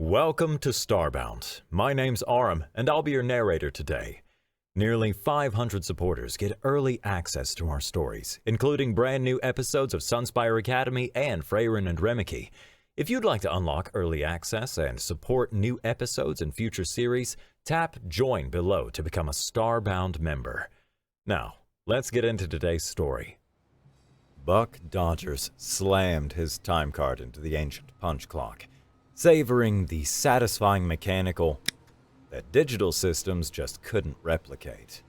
Welcome to Starbound. My name's Aram, and I'll be your narrator today. Nearly 500 supporters get early access to our stories, including brand new episodes of Sunspire Academy and Freyrin and Remike. If you'd like to unlock early access and support new episodes and future series, tap Join below to become a Starbound member. Now, let's get into today's story. Buck Dodgers slammed his time card into the ancient punch clock, savoring the satisfying mechanical that digital systems just couldn't replicate.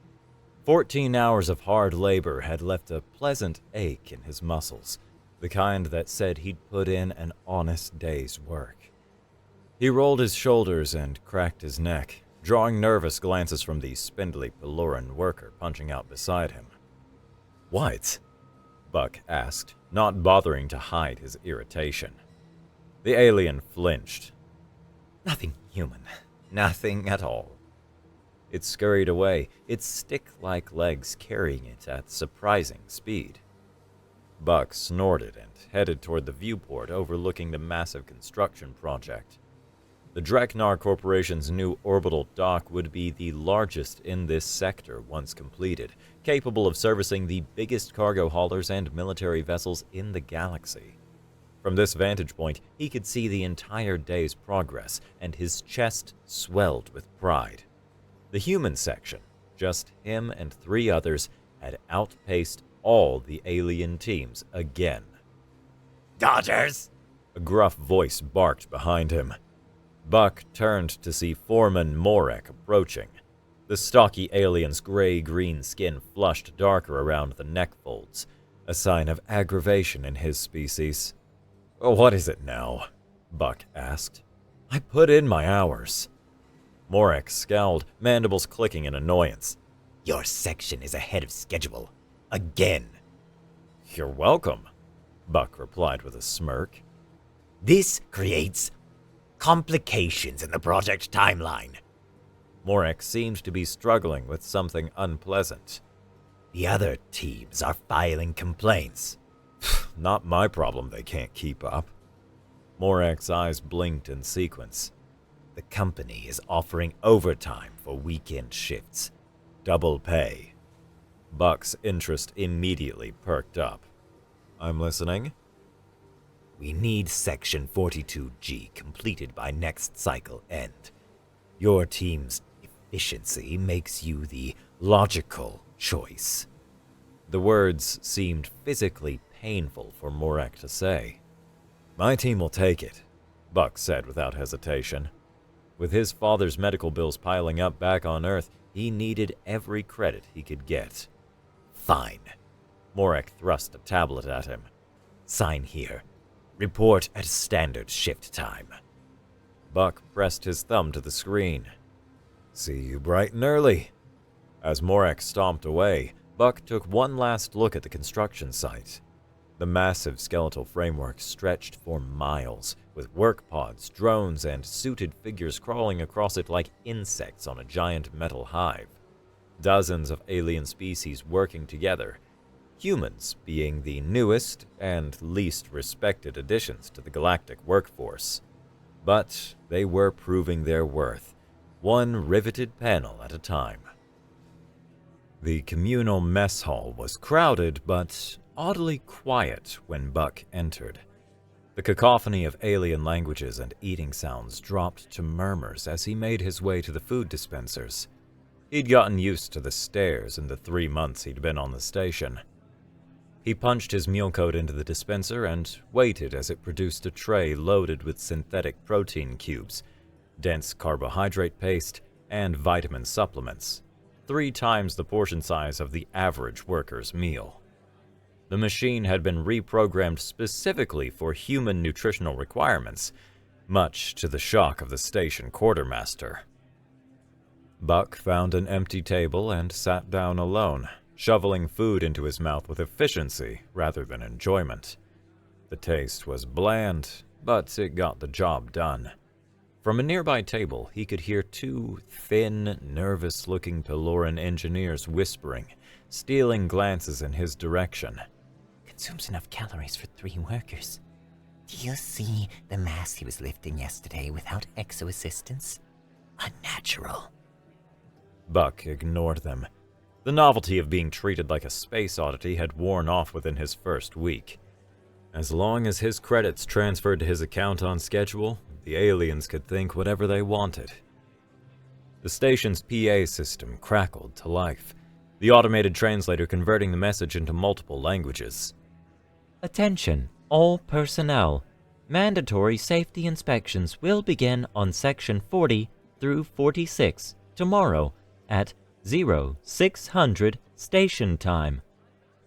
14 hours of hard labor had left a pleasant ache in his muscles, the kind that said he'd put in an honest day's work. He rolled his shoulders and cracked his neck, drawing nervous glances from the spindly Peloran worker punching out beside him. "What?" Buck asked, not bothering to hide his irritation. The alien flinched. "Nothing human. Nothing at all." It scurried away, its stick-like legs carrying it at surprising speed. Buck snorted and headed toward the viewport overlooking the massive construction project. The Dreknar Corporation's new orbital dock would be the largest in this sector once completed, capable of servicing the biggest cargo haulers and military vessels in the galaxy. From this vantage point, he could see the entire day's progress, and his chest swelled with pride. The human section, just him and 3 others, had outpaced all the alien teams again. "Dodgers!" a gruff voice barked behind him. Buck turned to see Foreman Morek approaching. The stocky alien's gray-green skin flushed darker around the neck folds, a sign of aggravation in his species. "What is it now?" Buck asked. "I put in my hours." Morek scowled, mandibles clicking in annoyance. "Your section is ahead of schedule. Again." "You're welcome," Buck replied with a smirk. "This creates complications in the project timeline." Morek seemed to be struggling with something unpleasant. "The other teams are filing complaints." "Not my problem they can't keep up." Morek's eyes blinked in sequence. "The company is offering overtime for weekend shifts. Double pay." Buck's interest immediately perked up. "I'm listening." "We need Section 42G completed by next cycle end. Your team's efficiency makes you the logical choice." The words seemed physically painful for Morek to say. "My team will take it," Buck said without hesitation. With his father's medical bills piling up back on Earth, he needed every credit he could get. "Fine." Morek thrust a tablet at him. "Sign here. Report at standard shift time." Buck pressed his thumb to the screen. "See you bright and early." As Morek stomped away, Buck took one last look at the construction site. The massive skeletal framework stretched for miles, with work pods, drones, and suited figures crawling across it like insects on a giant metal hive. Dozens of alien species working together, humans being the newest and least respected additions to the galactic workforce. But they were proving their worth, one riveted panel at a time. The communal mess hall was crowded but oddly quiet when Buck entered. The cacophony of alien languages and eating sounds dropped to murmurs as he made his way to the food dispensers. He'd gotten used to the stares in the 3 months he'd been on the station. He punched his meal code into the dispenser and waited as it produced a tray loaded with synthetic protein cubes, dense carbohydrate paste, and vitamin supplements, 3 times the portion size of the average worker's meal. The machine had been reprogrammed specifically for human nutritional requirements, much to the shock of the station quartermaster. Buck found an empty table and sat down alone, shoveling food into his mouth with efficiency rather than enjoyment. The taste was bland, but it got the job done. From a nearby table, he could hear 2 thin, nervous-looking Peloran engineers whispering, stealing glances in his direction. "Consumes enough calories for 3 workers." Do you see the mass he was lifting yesterday without exo assistance? Unnatural. Buck ignored them. The novelty of being treated like a space oddity had worn off within his first week. As long as his credits transferred to his account on schedule, the aliens could think whatever they wanted. The station's PA system crackled to life, the automated translator converting the message into multiple languages. Attention, all personnel. Mandatory safety inspections will begin on Section 40 through 46 tomorrow at 0600 station time.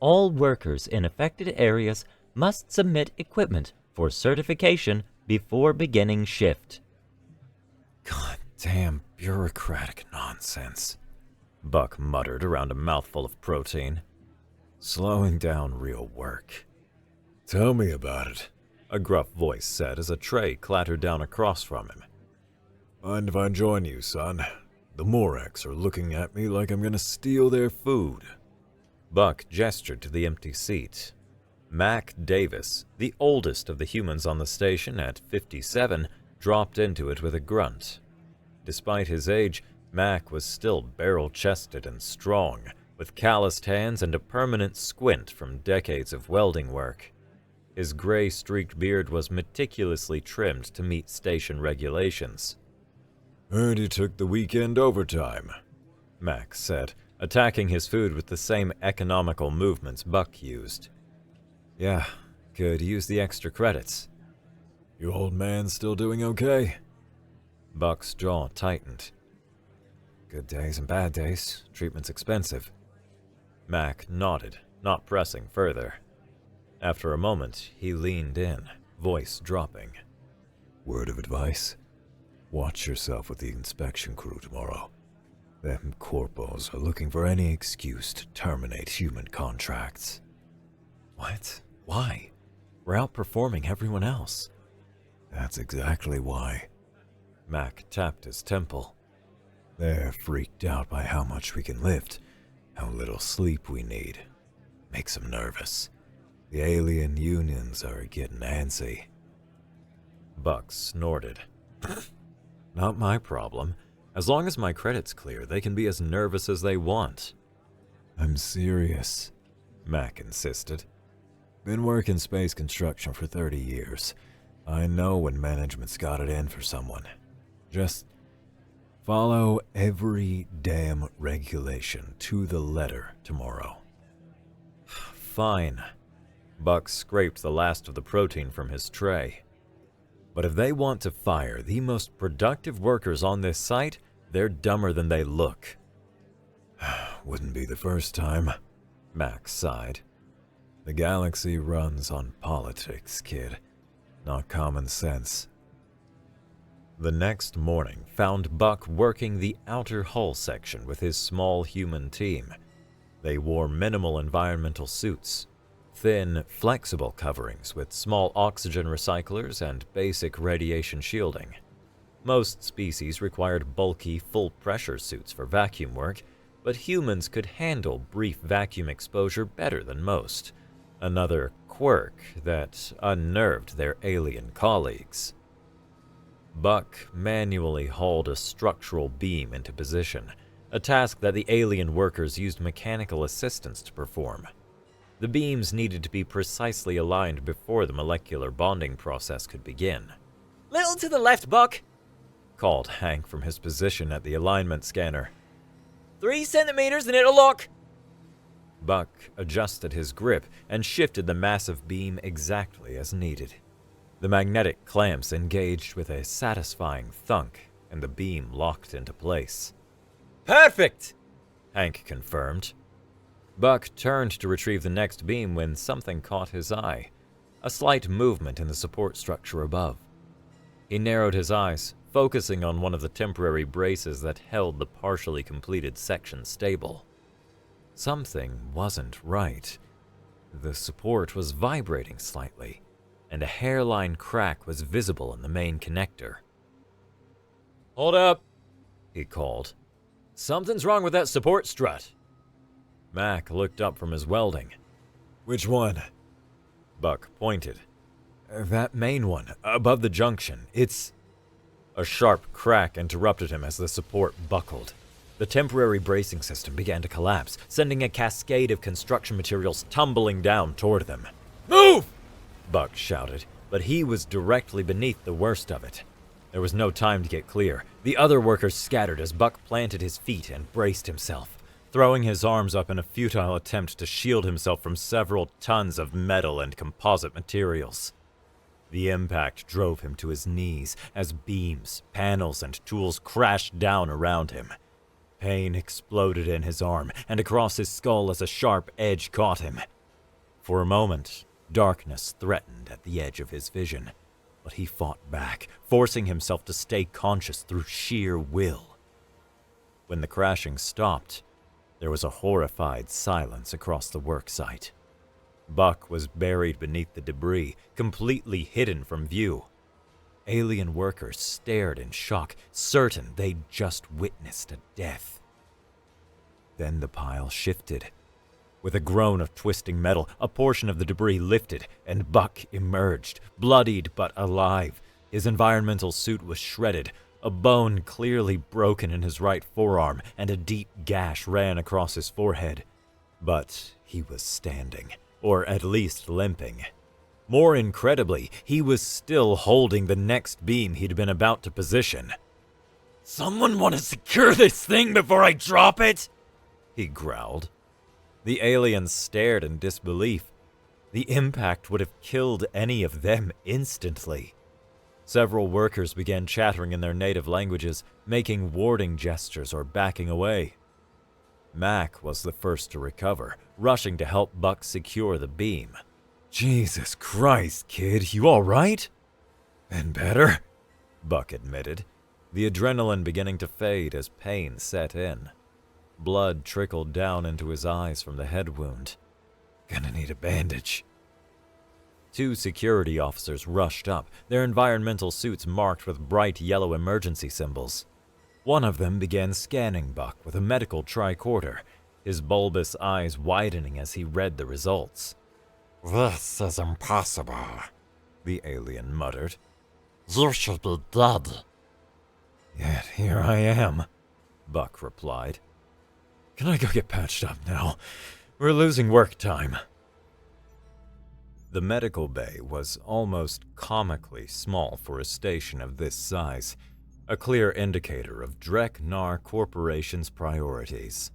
All workers in affected areas must submit equipment for certification before beginning shift. Goddamn bureaucratic nonsense, Buck muttered around a mouthful of protein. Slowing down real work. Tell me about it, a gruff voice said as a tray clattered down across from him. Mind if I join you, son? The Moraks are looking at me like I'm gonna steal their food. Buck gestured to the empty seat. Mac Davis, the oldest of the humans on the station at 57, dropped into it with a grunt. Despite his age, Mac was still barrel-chested and strong, with calloused hands and a permanent squint from decades of welding work. His gray-streaked beard was meticulously trimmed to meet station regulations. Heard he took the weekend overtime, Mac said, attacking his food with the same economical movements Buck used. Yeah, could use the extra credits. You old man still doing okay? Buck's jaw tightened. Good days and bad days. Treatment's expensive. Mac nodded, not pressing further. After a moment, he leaned in, voice dropping. Word of advice? Watch yourself with the inspection crew tomorrow. Them corpos are looking for any excuse to terminate human contracts. What? Why? We're outperforming everyone else. That's exactly why. Mac tapped his temple. They're freaked out by how much we can lift, how little sleep we need. Makes them nervous. The alien unions are getting antsy. Buck snorted. Not my problem. As long as my credit's clear, they can be as nervous as they want. I'm serious, Mac insisted. Been working space construction for 30 years. I know when management's got it in for someone. Just follow every damn regulation to the letter tomorrow. Fine. Buck scraped the last of the protein from his tray. But if they want to fire the most productive workers on this site, they're dumber than they look. Wouldn't be the first time, Max sighed. The galaxy runs on politics, kid, not common sense. The next morning found Buck working the outer hull section with his small human team. They wore minimal environmental suits, thin, flexible coverings with small oxygen recyclers and basic radiation shielding. Most species required bulky, full-pressure suits for vacuum work, but humans could handle brief vacuum exposure better than most, another quirk that unnerved their alien colleagues. Buck manually hauled a structural beam into position, a task that the alien workers used mechanical assistance to perform. The beams needed to be precisely aligned before the molecular bonding process could begin. "Little to the left, Buck," called Hank from his position at the alignment scanner. 3 centimeters and it'll lock. Buck adjusted his grip and shifted the massive beam exactly as needed. The magnetic clamps engaged with a satisfying thunk, and the beam locked into place. "Perfect," Hank confirmed. Buck turned to retrieve the next beam when something caught his eye, a slight movement in the support structure above. He narrowed his eyes, focusing on one of the temporary braces that held the partially completed section stable. Something wasn't right. The support was vibrating slightly, and a hairline crack was visible in the main connector. "Hold up," he called. "Something's wrong with that support strut." Mac looked up from his welding. Which one? Buck pointed. That main one, above the junction, it's... A sharp crack interrupted him as the support buckled. The temporary bracing system began to collapse, sending a cascade of construction materials tumbling down toward them. "Move!" Buck shouted, but he was directly beneath the worst of it. There was no time to get clear. The other workers scattered as Buck planted his feet and braced himself, throwing his arms up in a futile attempt to shield himself from several tons of metal and composite materials. The impact drove him to his knees as beams, panels, and tools crashed down around him. Pain exploded in his arm and across his skull as a sharp edge caught him. For a moment, darkness threatened at the edge of his vision, but he fought back, forcing himself to stay conscious through sheer will. When the crashing stopped, there was a horrified silence across the worksite. Buck was buried beneath the debris, completely hidden from view. Alien workers stared in shock, certain they'd just witnessed a death. Then the pile shifted. With a groan of twisting metal, a portion of the debris lifted, and Buck emerged, bloodied but alive. His environmental suit was shredded, a bone clearly broken in his right forearm, and a deep gash ran across his forehead. But he was standing, or at least limping. More incredibly, he was still holding the next beam he'd been about to position. "Someone want to secure this thing before I drop it?" he growled. The aliens stared in disbelief. The impact would have killed any of them instantly. Several workers began chattering in their native languages, making warding gestures or backing away. Mac was the first to recover, rushing to help Buck secure the beam. "Jesus Christ, kid, you all right?" "Been better," Buck admitted, the adrenaline beginning to fade as pain set in. Blood trickled down into his eyes from the head wound. "Gonna need a bandage." Two security officers rushed up, their environmental suits marked with bright yellow emergency symbols. One of them began scanning Buck with a medical tricorder, his bulbous eyes widening as he read the results. "This is impossible," the alien muttered. "You should be dead." "Yet here I am," Buck replied. "Can I go get patched up now? We're losing work time." The medical bay was almost comically small for a station of this size, a clear indicator of Drek-Nar Corporation's priorities.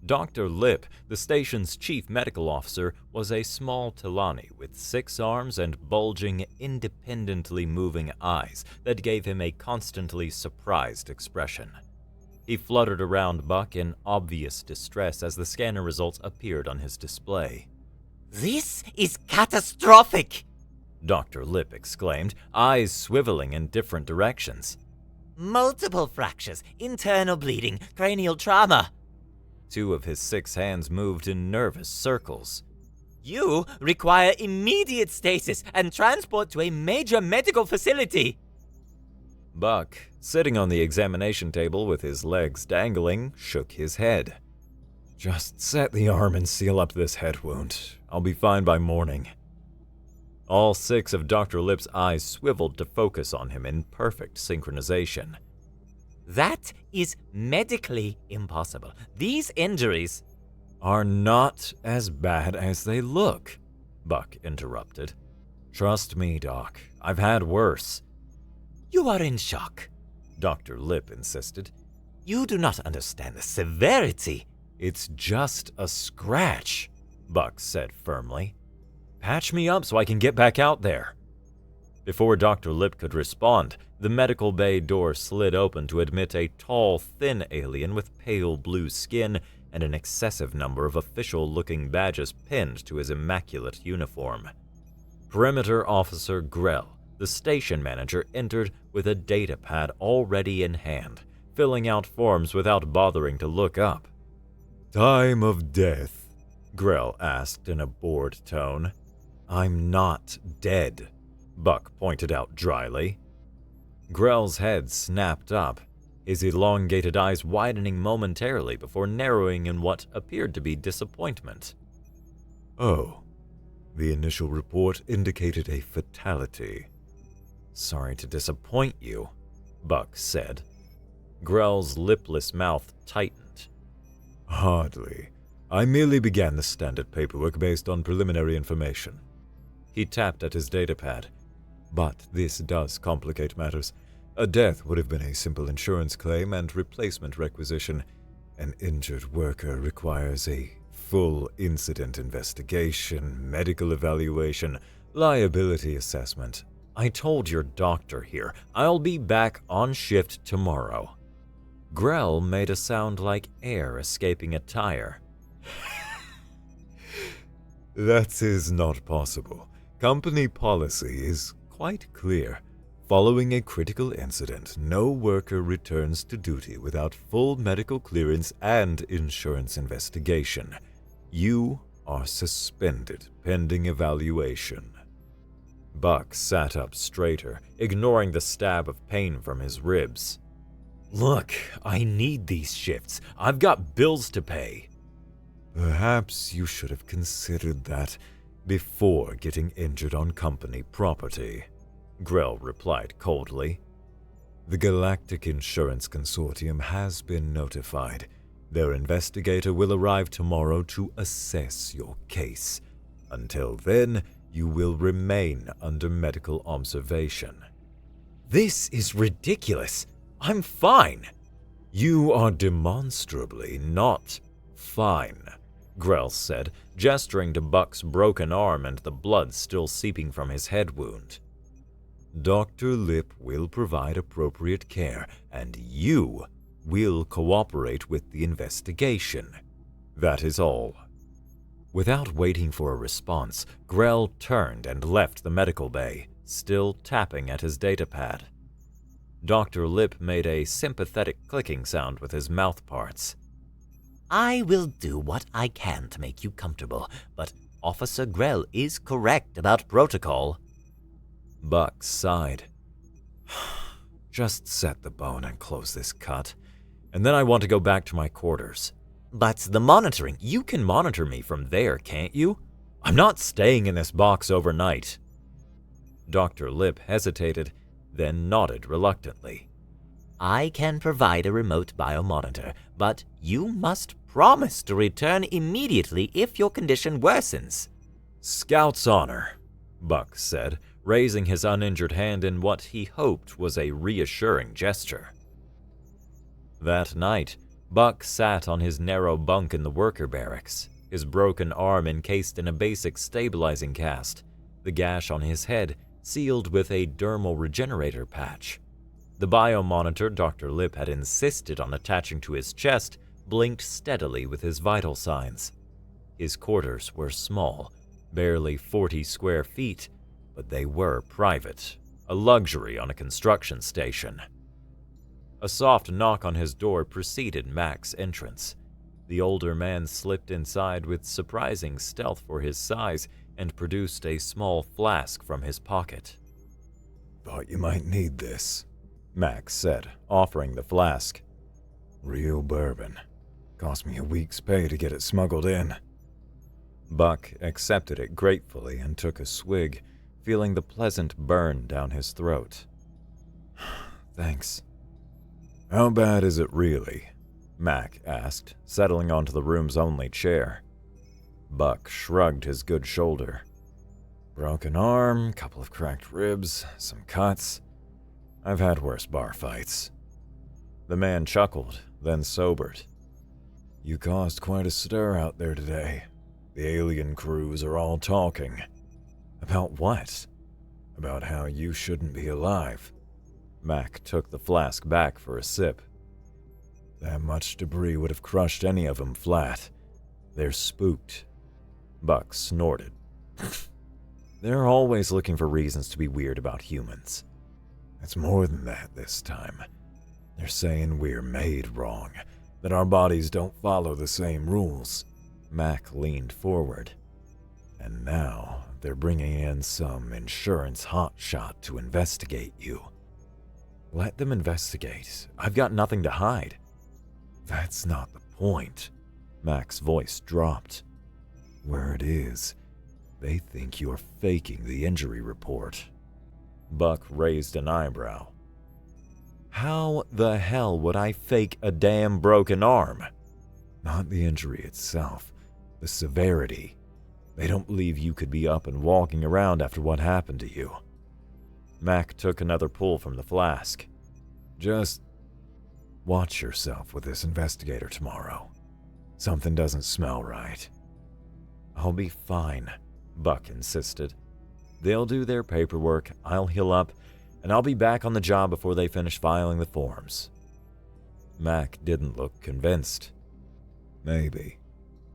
Dr. Lip, the station's chief medical officer, was a small Talani with 6 arms and bulging, independently moving eyes that gave him a constantly surprised expression. He fluttered around Buck in obvious distress as the scanner results appeared on his display. This is catastrophic! Dr. Lip exclaimed, eyes swiveling in different directions. Multiple fractures, internal bleeding, cranial trauma. 2 of his 6 hands moved in nervous circles. You require immediate stasis and transport to a major medical facility. Buck, sitting on the examination table with his legs dangling, shook his head. "Just set the arm and seal up this head wound. I'll be fine by morning." All 6 of Dr. Lip's eyes swiveled to focus on him in perfect synchronization. That is medically impossible. These injuries are not as bad as they look, Buck interrupted. "Trust me, Doc. I've had worse." You are in shock, Dr. Lip insisted. You do not understand the severity. "It's just a scratch," Buck said firmly. "Patch me up so I can get back out there." Before Dr. Lip could respond, the medical bay door slid open to admit a tall, thin alien with pale blue skin and an excessive number of official-looking badges pinned to his immaculate uniform. Perimeter Officer Grell, the station manager, entered with a data pad already in hand, filling out forms without bothering to look up. "Time of death?" Grell asked in a bored tone. "I'm not dead," Buck pointed out dryly. Grell's head snapped up, his elongated eyes widening momentarily before narrowing in what appeared to be disappointment. "Oh, The initial report indicated a fatality. Sorry to disappoint you, Buck said. Grell's lipless mouth tightened. Hardly. I merely began the standard paperwork based on preliminary information. He tapped at his datapad. But this does complicate matters. A death would have been a simple insurance claim and replacement requisition. An injured worker requires a full incident investigation, medical evaluation, liability assessment. I told your doctor here, I'll be back on shift tomorrow. Grell made a sound like air escaping a tire. That is not possible. Company policy is quite clear. Following a critical incident, no worker returns to duty without full medical clearance and insurance investigation. You are suspended pending evaluation. Buck sat up straighter, ignoring the stab of pain from his ribs. Look, I need these shifts. I've got bills to pay. Perhaps you should have considered that before getting injured on company property, Grell replied coldly. The Galactic Insurance Consortium has been notified. Their investigator will arrive tomorrow to assess your case. Until then, you will remain under medical observation. This is ridiculous. I'm fine. You are demonstrably not fine, Grell said, gesturing to Buck's broken arm and the blood still seeping from his head wound. Dr. Lip will provide appropriate care, and you will cooperate with the investigation. That is all. Without waiting for a response, Grell turned and left the medical bay, still tapping at his datapad. Dr. Lip made a sympathetic clicking sound with his mouth parts. I will do what I can to make you comfortable, but Officer Grell is correct about protocol. Buck sighed. Just set the bone and close this cut, and then I want to go back to my quarters. But the monitoring, you can monitor me from there, can't you? I'm not staying in this box overnight. Dr. Lip hesitated, then nodded reluctantly. I can provide a remote biomonitor, but you must promise to return immediately if your condition worsens. Scout's honor, Buck said, raising his uninjured hand in what he hoped was a reassuring gesture. That night, Buck sat on his narrow bunk in the worker barracks, his broken arm encased in a basic stabilizing cast, the gash on his head sealed with a dermal regenerator patch. The biomonitor Dr. Lip had insisted on attaching to his chest blinked steadily with his vital signs. His quarters were small, barely 40 square feet, but they were private, a luxury on a construction station. A soft knock on his door preceded Mac's entrance. The older man slipped inside with surprising stealth for his size and produced a small flask from his pocket. Thought you might need this, Mac said, offering the flask. Real bourbon. Cost me a week's pay to get it smuggled in. Buck accepted it gratefully and took a swig, feeling the pleasant burn down his throat. Thanks. How bad is it really? Mac asked, settling onto the room's only chair. Buck shrugged his good shoulder. Broken arm, couple of cracked ribs, some cuts. I've had worse bar fights. The man chuckled, then sobered. You caused quite a stir out there today. The alien crews are all talking. About what? About how you shouldn't be alive. Mac took the flask back for a sip. That much debris would have crushed any of them flat. They're spooked. Buck snorted. They're always looking for reasons to be weird about humans. It's more than that this time. They're saying we're made wrong, that our bodies don't follow the same rules. Mac leaned forward. And now they're bringing in some insurance hotshot to investigate you. Let them investigate. I've got nothing to hide. That's not the point. Mac's voice dropped. Word is, They think you're faking the injury report. Buck raised an eyebrow. How the hell would I fake a damn broken arm? Not the injury itself, the severity. They don't believe you could be up and walking around after what happened to you. Mac took another pull from the flask. Just watch yourself with this investigator tomorrow. Something doesn't smell right. I'll be fine, Buck insisted. They'll do their paperwork, I'll heal up, and I'll be back on the job before they finish filing the forms. Mac didn't look convinced. Maybe.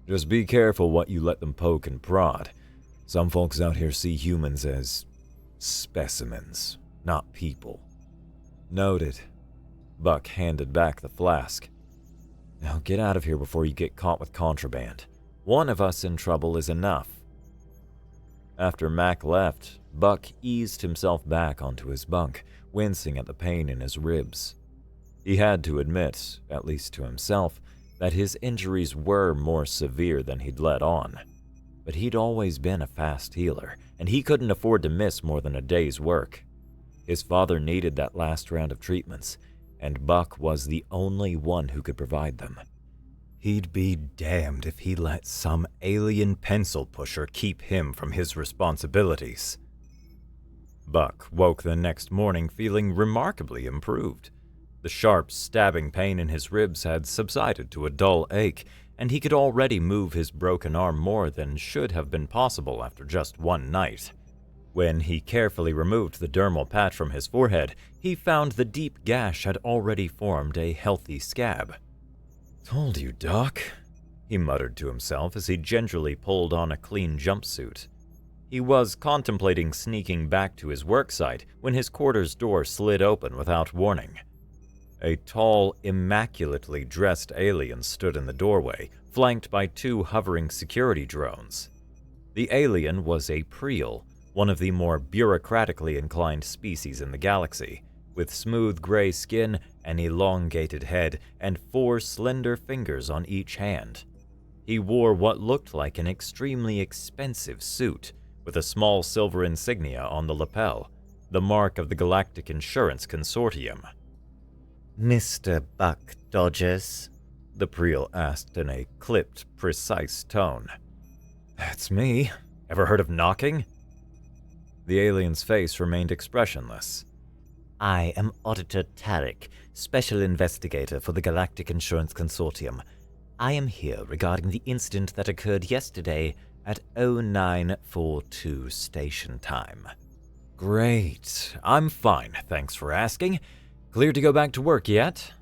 Just be careful what you let them poke and prod. Some folks out here see humans as specimens, not people. Noted. Buck handed back the flask. Now get out of here before you get caught with contraband. One of us in trouble is enough. After Mac left, Buck eased himself back onto his bunk, wincing at the pain in his ribs. He had to admit, at least to himself, that his injuries were more severe than he'd let on. But he'd always been a fast healer, and he couldn't afford to miss more than a day's work. His father needed that last round of treatments, and Buck was the only one who could provide them. He'd be damned if he let some alien pencil pusher keep him from his responsibilities. Buck woke the next morning feeling remarkably improved. The sharp, stabbing pain in his ribs had subsided to a dull ache, and he could already move his broken arm more than should have been possible after just one night. When he carefully removed the dermal patch from his forehead, he found the deep gash had already formed a healthy scab. "Told you, Doc," he muttered to himself as he gingerly pulled on a clean jumpsuit. He was contemplating sneaking back to his work site when his quarters door slid open without warning. A tall, immaculately dressed alien stood in the doorway, flanked by two hovering security drones. The alien was a Priel, one of the more bureaucratically inclined species in the galaxy, with smooth gray skin, an elongated head, and 4 slender fingers on each hand. He wore what looked like an extremely expensive suit, with a small silver insignia on the lapel, the mark of the Galactic Insurance Consortium. Mr. Buck Dodgers? The Priel asked in a clipped, precise tone. That's me. Ever heard of knocking? The alien's face remained expressionless. I am Auditor Tarek, Special Investigator for the Galactic Insurance Consortium. I am here regarding the incident that occurred yesterday at 0942 station time. Great. I'm fine, thanks for asking. Cleared to go back to work yet?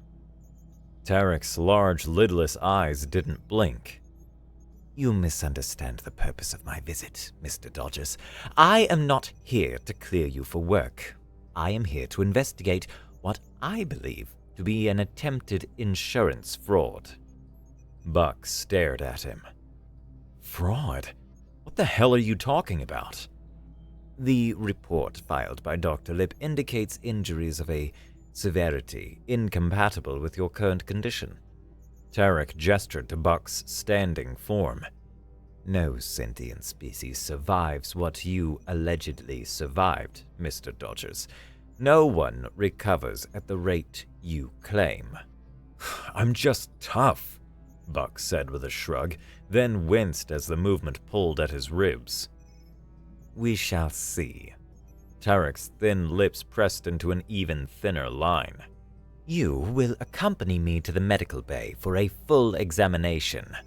Tarek's large, lidless eyes didn't blink. You misunderstand the purpose of my visit, Mr. Dodgers. I am not here to clear you for work. I am here to investigate what I believe to be an attempted insurance fraud. Buck stared at him. Fraud? What the hell are you talking about? The report filed by Dr. Lip indicates injuries of a severity incompatible with your current condition. Tarek gestured to Buck's standing form. No sentient species survives what you allegedly survived, Mr. Dodgers. No one recovers at the rate you claim. I'm just tough, Buck said with a shrug, then winced as the movement pulled at his ribs. We shall see. Tarek's thin lips pressed into an even thinner line. You will accompany me to the medical bay for a full examination.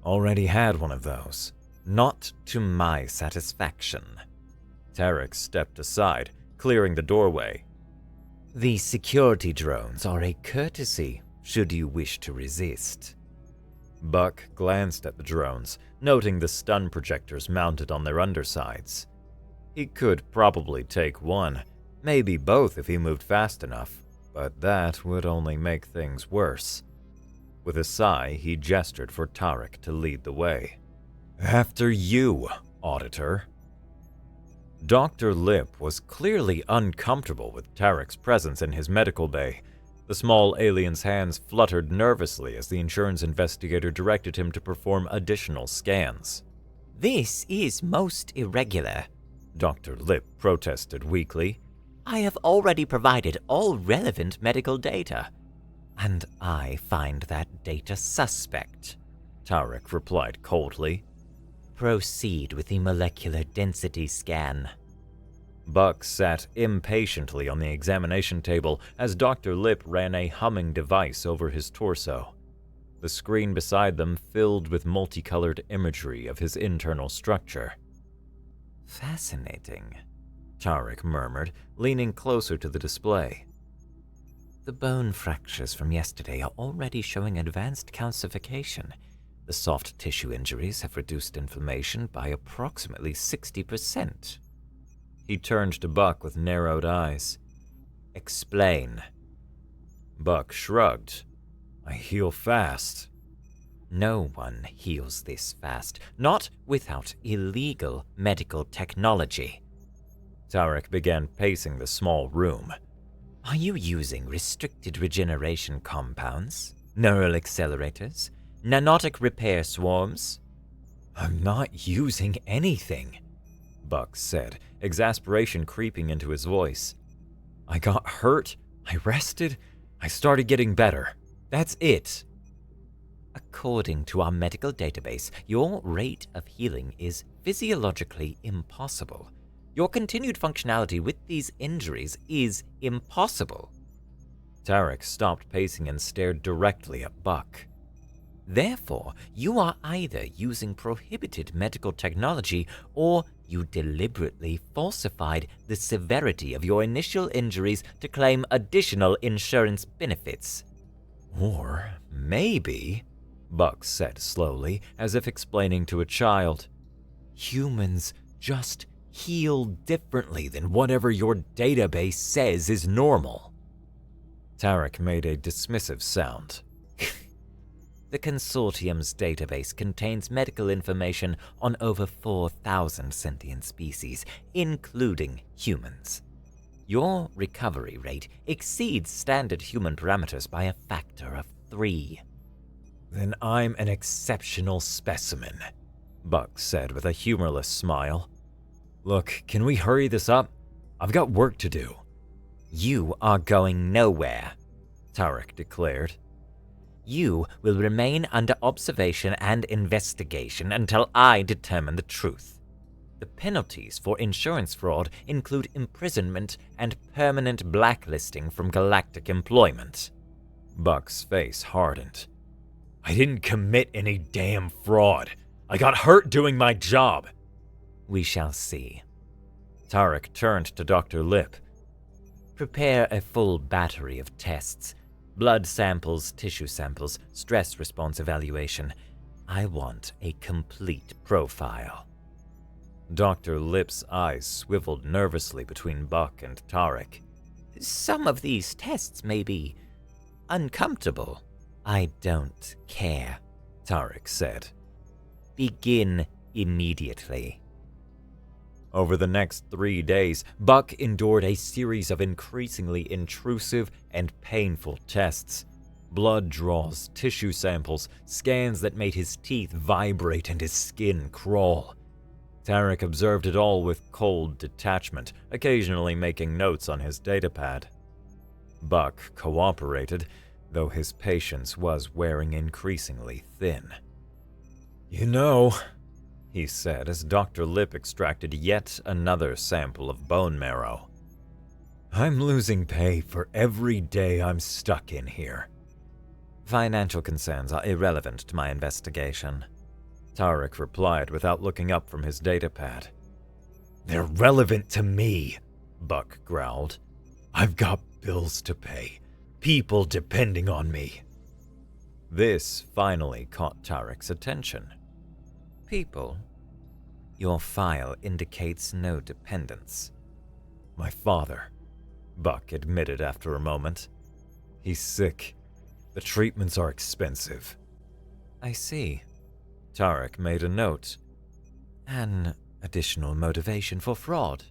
Already had one of those. Not to my satisfaction. Tarek stepped aside, clearing the doorway. The security drones are a courtesy, should you wish to resist. Buck glanced at the drones, noting the stun projectors mounted on their undersides. He could probably take one, maybe both if he moved fast enough, but that would only make things worse. With a sigh, he gestured for Tarek to lead the way. After you, Auditor. Dr. Lip was clearly uncomfortable with Tarek's presence in his medical bay. The small alien's hands fluttered nervously as the insurance investigator directed him to perform additional scans. This is most irregular, Dr. Lip protested weakly. I have already provided all relevant medical data, and I find that data suspect, Tarek replied coldly. Proceed with the molecular density scan. Buck sat impatiently on the examination table as Dr. Lip ran a humming device over his torso. The screen beside them filled with multicolored imagery of his internal structure. Fascinating, Tarek murmured, leaning closer to the display. The bone fractures from yesterday are already showing advanced calcification. The soft tissue injuries have reduced inflammation by approximately 60%. He turned to Buck with narrowed eyes. Explain. Buck shrugged. I heal fast. No one heals this fast, not without illegal medical technology. Tarek began pacing the small room. Are you using restricted regeneration compounds, neural accelerators, nanotic repair swarms? I'm not using anything, Buck said, exasperation creeping into his voice. I got hurt, I rested, I started getting better. That's it. According to our medical database, your rate of healing is physiologically impossible. Your continued functionality with these injuries is impossible. Tarek stopped pacing and stared directly at Buck. Therefore, you are either using prohibited medical technology or you deliberately falsified the severity of your initial injuries to claim additional insurance benefits. Or maybe, Buck said slowly, as if explaining to a child, humans just heal differently than whatever your database says is normal. Tarek made a dismissive sound. The consortium's database contains medical information on over 4,000 sentient species, including humans. Your recovery rate exceeds standard human parameters by a factor of 3. Then I'm an exceptional specimen, Buck said with a humorless smile. Look, can we hurry this up? I've got work to do. You are going nowhere, Tarek declared. You will remain under observation and investigation until I determine the truth. The penalties for insurance fraud include imprisonment and permanent blacklisting from galactic employment. Buck's face hardened. I didn't commit any damn fraud. I got hurt doing my job. We shall see. Tarek turned to Dr. Lip. Prepare a full battery of tests. Blood samples, tissue samples, stress response evaluation. I want a complete profile. Dr. Lip's eyes swiveled nervously between Buck and Tarek. Some of these tests may be uncomfortable. I don't care, Tarek said. Begin immediately. Over the next 3 days, Buck endured a series of increasingly intrusive and painful tests. Blood draws, tissue samples, scans that made his teeth vibrate and his skin crawl. Tarek observed it all with cold detachment, occasionally making notes on his datapad. Buck cooperated, though his patience was wearing increasingly thin. You know, he said as Dr. Lip extracted yet another sample of bone marrow, I'm losing pay for every day I'm stuck in here. Financial concerns are irrelevant to my investigation, Tarek replied without looking up from his datapad. They're relevant to me, Buck growled. I've got bills to pay, people depending on me. This finally caught Tarek's attention. People? Your file indicates no dependence. My father, Buck admitted after a moment. He's sick. The treatments are expensive. I see. Tarek made a note. An additional motivation for fraud.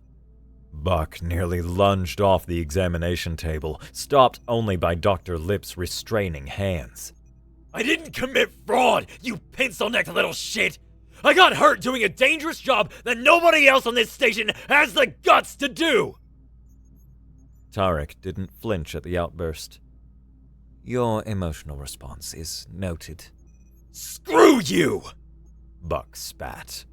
Buck nearly lunged off the examination table, stopped only by Dr. Lip's restraining hands. I didn't commit fraud, you pencil-necked little shit! I got hurt doing a dangerous job that nobody else on this station has the guts to do! Tarek didn't flinch at the outburst. Your emotional response is noted. Screw you! Buck spat.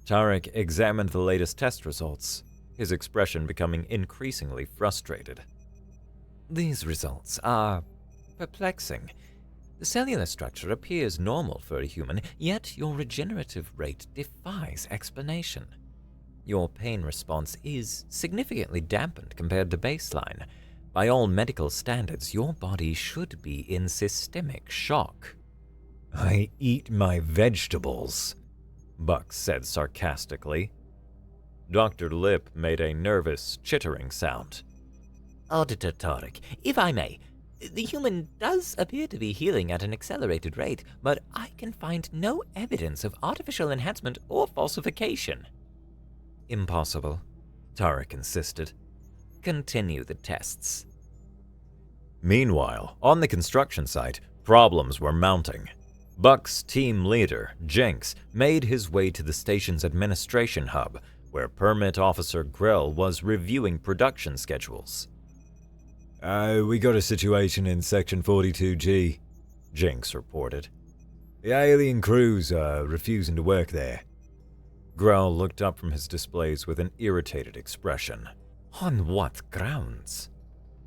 Tarek examined the latest test results, his expression becoming increasingly frustrated. These results are perplexing. The cellular structure appears normal for a human, yet your regenerative rate defies explanation. Your pain response is significantly dampened compared to baseline. By all medical standards, your body should be in systemic shock. I eat my vegetables, Buck said sarcastically. Dr. Lip made a nervous, chittering sound. Auditor Tarek, if I may, the human does appear to be healing at an accelerated rate, but I can find no evidence of artificial enhancement or falsification. Impossible, Tarek insisted. Continue the tests. Meanwhile, on the construction site, problems were mounting. Buck's team leader, Jenks, made his way to the station's administration hub, where Permit Officer Grell was reviewing production schedules. We got a situation in Section 42G, Jenks reported. The alien crews are refusing to work there. Grell looked up from his displays with an irritated expression. On what grounds?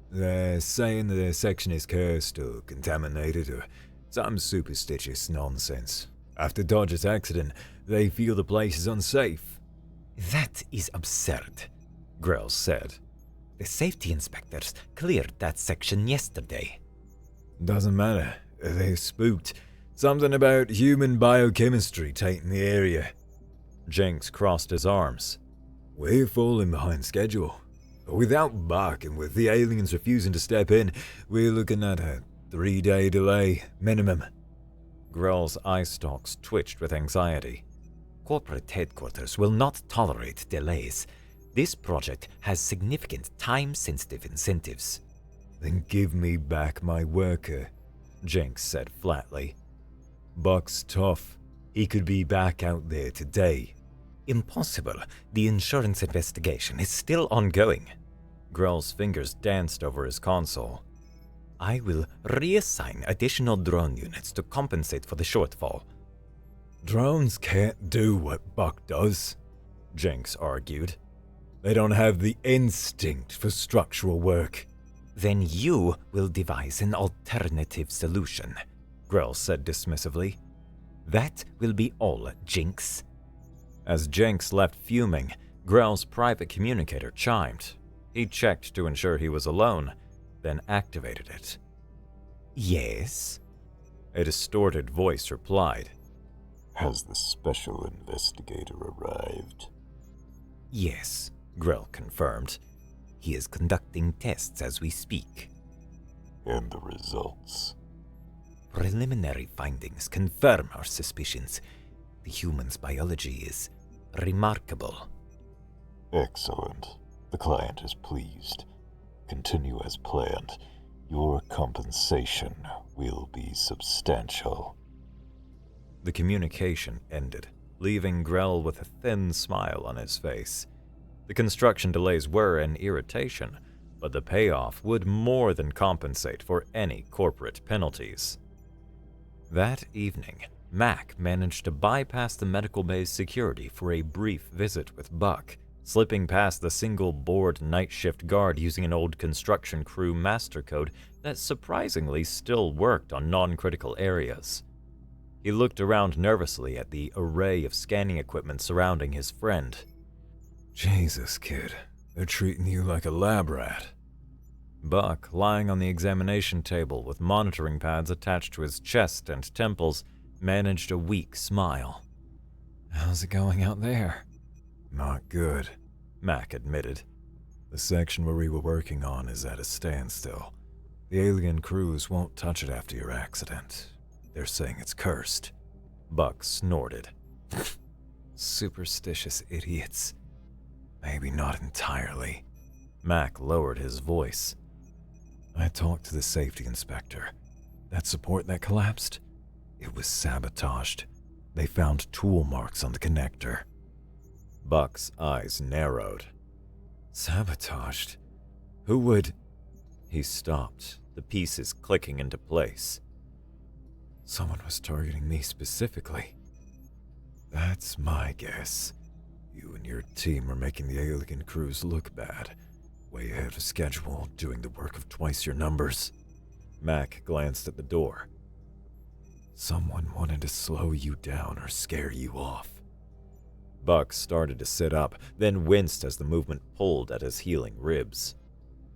They're saying that their section is cursed or contaminated or some superstitious nonsense. After Dodge's accident, they feel the place is unsafe. That is absurd, Grell said. The safety inspectors cleared that section yesterday. Doesn't matter. They're spooked. Something about human biochemistry tainting the area. Jenks crossed his arms. We're falling behind schedule. Without Buck and with the aliens refusing to step in, we're looking at a 3-day delay, minimum. Grell's eye stalks twitched with anxiety. Corporate headquarters will not tolerate delays. This project has significant time-sensitive incentives. Then give me back my worker, Jenks said flatly. Buck's tough. He could be back out there today. Impossible. The insurance investigation is still ongoing. Grell's fingers danced over his console. I will reassign additional drone units to compensate for the shortfall. Drones can't do what Buck does, Jenks argued. They don't have the instinct for structural work. Then you will devise an alternative solution, Grell said dismissively. That will be all, Jinx. As Jenks left fuming, Grell's private communicator chimed. He checked to ensure he was alone, then activated it. Yes? A distorted voice replied. Has the special investigator arrived? Yes, Grell confirmed. He is conducting tests as we speak. And the results? Preliminary findings confirm our suspicions. The human's biology is remarkable. Excellent. The client is pleased. Continue as planned. Your compensation will be substantial. The communication ended, leaving Grell with a thin smile on his face. The construction delays were an irritation, but the payoff would more than compensate for any corporate penalties. That evening, Mac managed to bypass the medical bay's security for a brief visit with Buck, slipping past the single-board night shift guard using an old construction crew master code that surprisingly still worked on non-critical areas. He looked around nervously at the array of scanning equipment surrounding his friend. Jesus, kid. They're treating you like a lab rat. Buck, lying on the examination table with monitoring pads attached to his chest and temples, managed a weak smile. How's it going out there? Not good, Mac admitted. The section where we were working on is at a standstill. The alien crews won't touch it after your accident. They're saying it's cursed. Buck snorted. Superstitious idiots. Maybe not entirely. Mac lowered his voice. I talked to the safety inspector. That support that collapsed, it was sabotaged. They found tool marks on the connector. Buck's eyes narrowed. Sabotaged? Who would... He stopped, the pieces clicking into place. Someone was targeting me specifically. That's my guess. You and your team are making the alien crews look bad. Way ahead of schedule, doing the work of twice your numbers. Mac glanced at the door. Someone wanted to slow you down or scare you off. Buck started to sit up, then winced as the movement pulled at his healing ribs.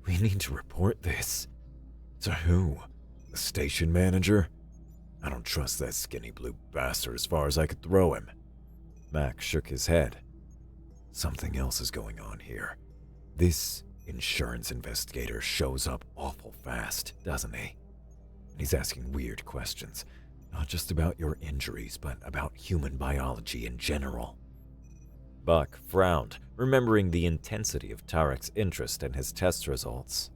We need to report this. To who? The station manager? I don't trust that skinny blue bastard as far as I could throw him. Mac shook his head. Something else is going on here. This insurance investigator shows up awful fast, doesn't he? And he's asking weird questions, not just about your injuries, but about human biology in general. Buck frowned, remembering the intensity of Tarek's interest in his test results.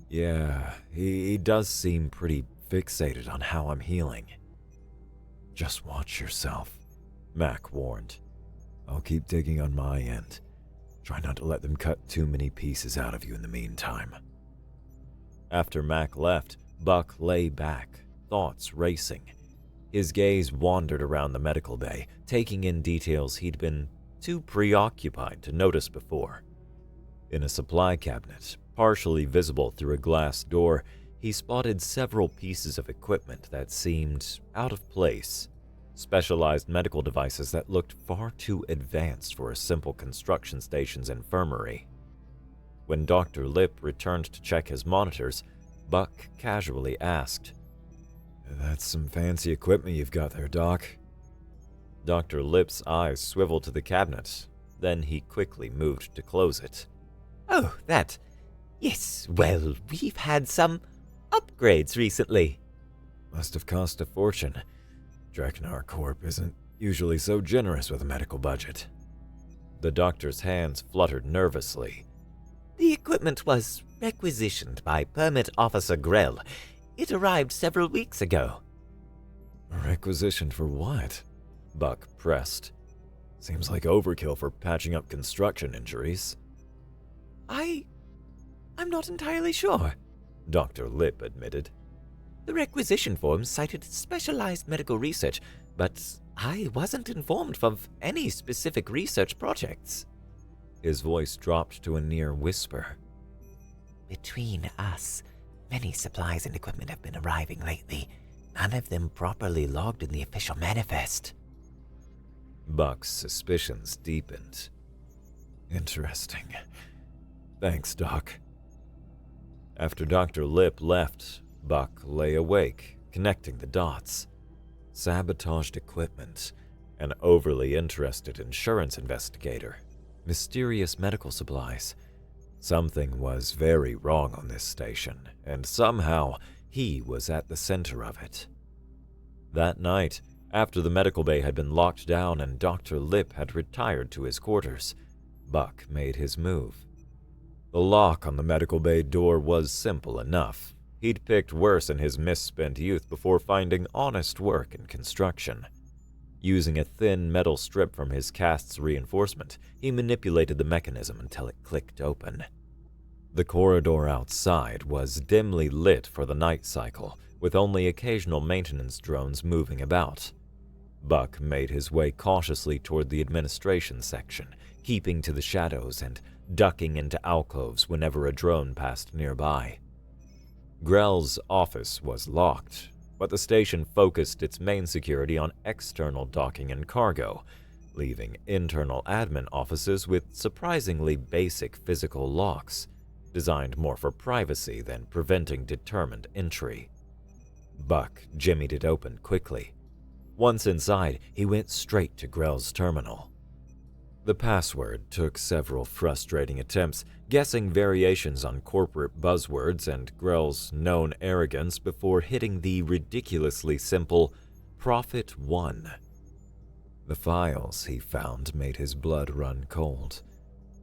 Yeah, he does seem pretty fixated on how I'm healing. Just watch yourself, Mac warned. I'll keep digging on my end. Try not to let them cut too many pieces out of you in the meantime. After Mac left, Buck lay back, thoughts racing. His gaze wandered around the medical bay, taking in details he'd been too preoccupied to notice before. In a supply cabinet, partially visible through a glass door, he spotted several pieces of equipment that seemed out of place. Specialized medical devices that looked far too advanced for a simple construction station's infirmary. When Dr. Lip returned to check his monitors, Buck casually asked, "That's some fancy equipment you've got there, Doc." Dr. Lip's eyes swiveled to the cabinet, then he quickly moved to close it. Oh, that. Yes, well, we've had some upgrades recently. Must have cost a fortune. Drakenar Corp isn't usually so generous with a medical budget. The doctor's hands fluttered nervously. The equipment was requisitioned by Permit Officer Grell. It arrived several weeks ago. Requisitioned for what? Buck pressed. Seems like overkill for patching up construction injuries. I'm not entirely sure, Dr. Lip admitted. The requisition form cited specialized medical research, but I wasn't informed of any specific research projects. His voice dropped to a near whisper. Between us, many supplies and equipment have been arriving lately, none of them properly logged in the official manifest. Buck's suspicions deepened. Interesting. Thanks, Doc. After Dr. Lip left, Buck lay awake, connecting the dots. Sabotaged equipment, an overly interested insurance investigator, mysterious medical supplies. Something was very wrong on this station, and somehow he was at the center of it. That night, after the medical bay had been locked down and Dr. Lip had retired to his quarters, Buck made his move. The lock on the medical bay door was simple enough. He'd picked worse in his misspent youth before finding honest work in construction. Using a thin metal strip from his cast's reinforcement, he manipulated the mechanism until it clicked open. The corridor outside was dimly lit for the night cycle, with only occasional maintenance drones moving about. Buck made his way cautiously toward the administration section, keeping to the shadows and ducking into alcoves whenever a drone passed nearby. Grell's office was locked, but the station focused its main security on external docking and cargo, leaving internal admin offices with surprisingly basic physical locks, designed more for privacy than preventing determined entry. Buck jimmied it open quickly. Once inside, he went straight to Grell's terminal. The password took several frustrating attempts, guessing variations on corporate buzzwords and Grell's known arrogance before hitting the ridiculously simple Profit 1. The files he found made his blood run cold.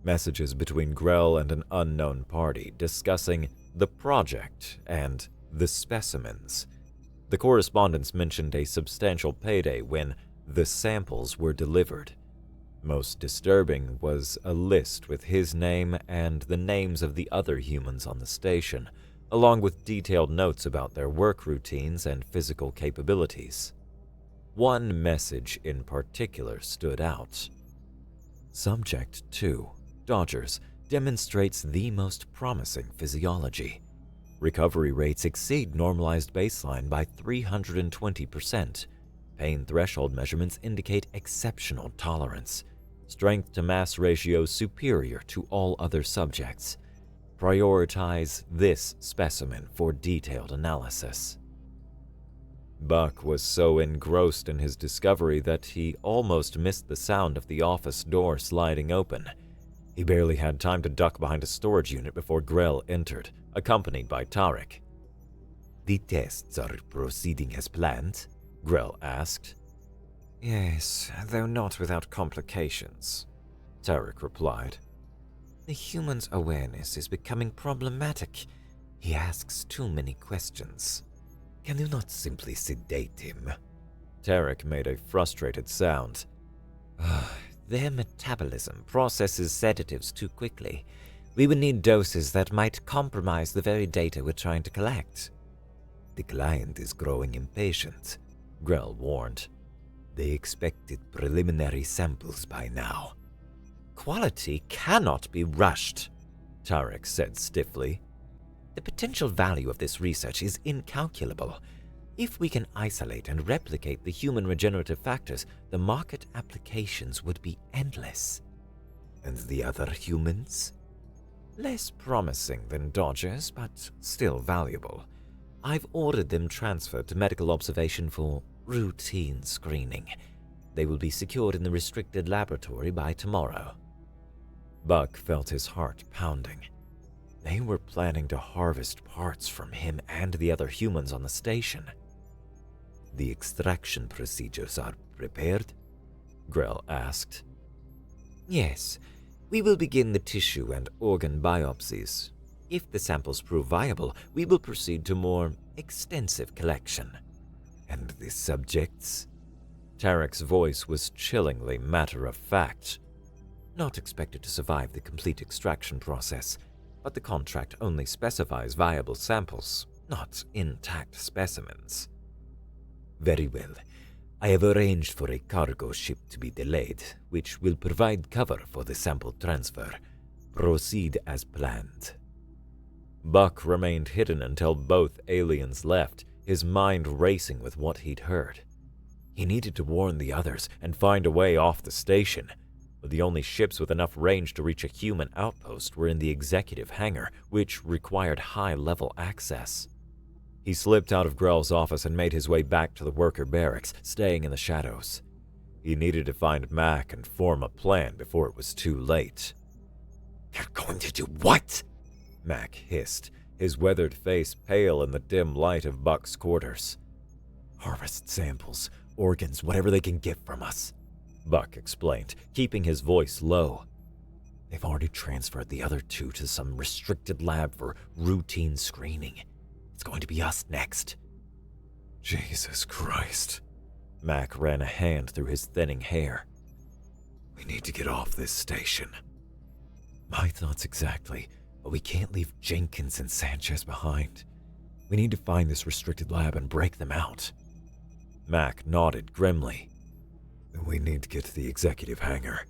Messages between Grell and an unknown party discussing the project and the specimens. The correspondence mentioned a substantial payday when the samples were delivered. Most disturbing was a list with his name and the names of the other humans on the station, along with detailed notes about their work routines and physical capabilities. One message in particular stood out. Subject 2, Dodgers, demonstrates the most promising physiology. Recovery rates exceed normalized baseline by 320%. Pain threshold measurements indicate exceptional tolerance. Strength to mass ratio superior to all other subjects. Prioritize this specimen for detailed analysis. Buck was so engrossed in his discovery that he almost missed the sound of the office door sliding open. He barely had time to duck behind a storage unit before Grell entered, accompanied by Tarek. "The tests are proceeding as planned?" Grell asked. "Yes, though not without complications," Tarek replied. "The human's awareness is becoming problematic. He asks too many questions. Can you not simply sedate him?" Tarek made a frustrated sound. Their metabolism processes sedatives too quickly. We would need doses that might compromise the very data we're trying to collect. "The client is growing impatient," Grell warned. "They expected preliminary samples by now." "Quality cannot be rushed," Tarek said stiffly. "The potential value of this research is incalculable. If we can isolate and replicate the human regenerative factors, the market applications would be endless." "And the other humans?" "Less promising than Dodgers, but still valuable. I've ordered them transferred to medical observation for routine screening. They will be secured in the restricted laboratory by tomorrow." Buck felt his heart pounding. They were planning to harvest parts from him and the other humans on the station. "The extraction procedures are prepared?" Grell asked. "Yes, we will begin the tissue and organ biopsies. If the samples prove viable, we will proceed to more extensive collection." "And the subjects?" Tarek's voice was chillingly matter-of-fact. "Not expected to survive the complete extraction process, but the contract only specifies viable samples, not intact specimens." "Very well. I have arranged for a cargo ship to be delayed, which will provide cover for the sample transfer. Proceed as planned." Buck remained hidden until both aliens left, his mind racing with what he'd heard. He needed to warn the others and find a way off the station, but the only ships with enough range to reach a human outpost were in the executive hangar, which required high-level access. He slipped out of Grell's office and made his way back to the worker barracks, staying in the shadows. He needed to find Mac and form a plan before it was too late. "You're going to do what?" Mac hissed, his weathered face pale in the dim light of Buck's quarters. "Harvest samples, organs, whatever they can get from us," Buck explained, keeping his voice low. "They've already transferred the other two to some restricted lab for routine screening. It's going to be us next." Jesus Christ. Mac ran a hand through his thinning hair. "We need to get off this station." "My thoughts exactly, but we can't leave Jenkins and Sanchez behind. We need to find this restricted lab and break them out." Mac nodded grimly. "Then we need to get to the executive hangar.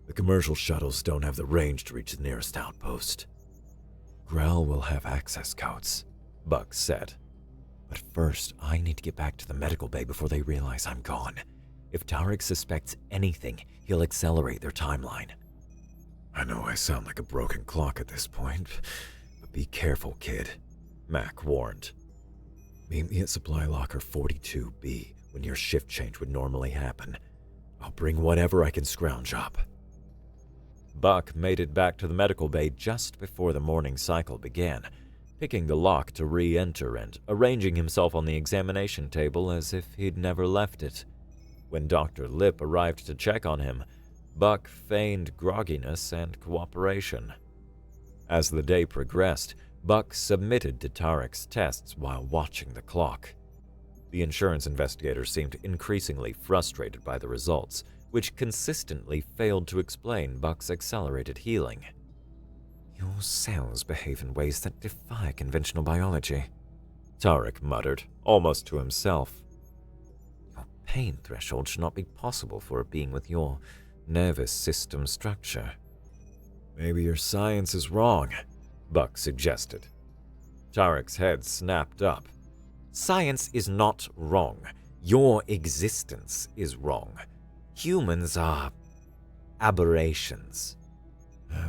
The commercial shuttles don't have the range to reach the nearest outpost. Grell will have access codes," Buck said. "But first, I need to get back to the medical bay before they realize I'm gone. If Tarek suspects anything, he'll accelerate their timeline." "I know I sound like a broken clock at this point, but be careful, kid," Mac warned. "Meet me at supply locker 42B when your shift change would normally happen. I'll bring whatever I can scrounge up." Buck made it back to the medical bay just before the morning cycle began, picking the lock to re-enter and arranging himself on the examination table as if he'd never left it. When Dr. Lip arrived to check on him, Buck feigned grogginess and cooperation. As the day progressed, Buck submitted to Tarek's tests while watching the clock. The insurance investigator seemed increasingly frustrated by the results, which consistently failed to explain Buck's accelerated healing. Your cells behave in ways that defy conventional biology, Tarek muttered, almost to himself. Your pain threshold should not be possible for a being with your nervous system structure. Maybe your science is wrong, Buck suggested. Tarek's head snapped up. Science is not wrong. Your existence is wrong. Humans are aberrations.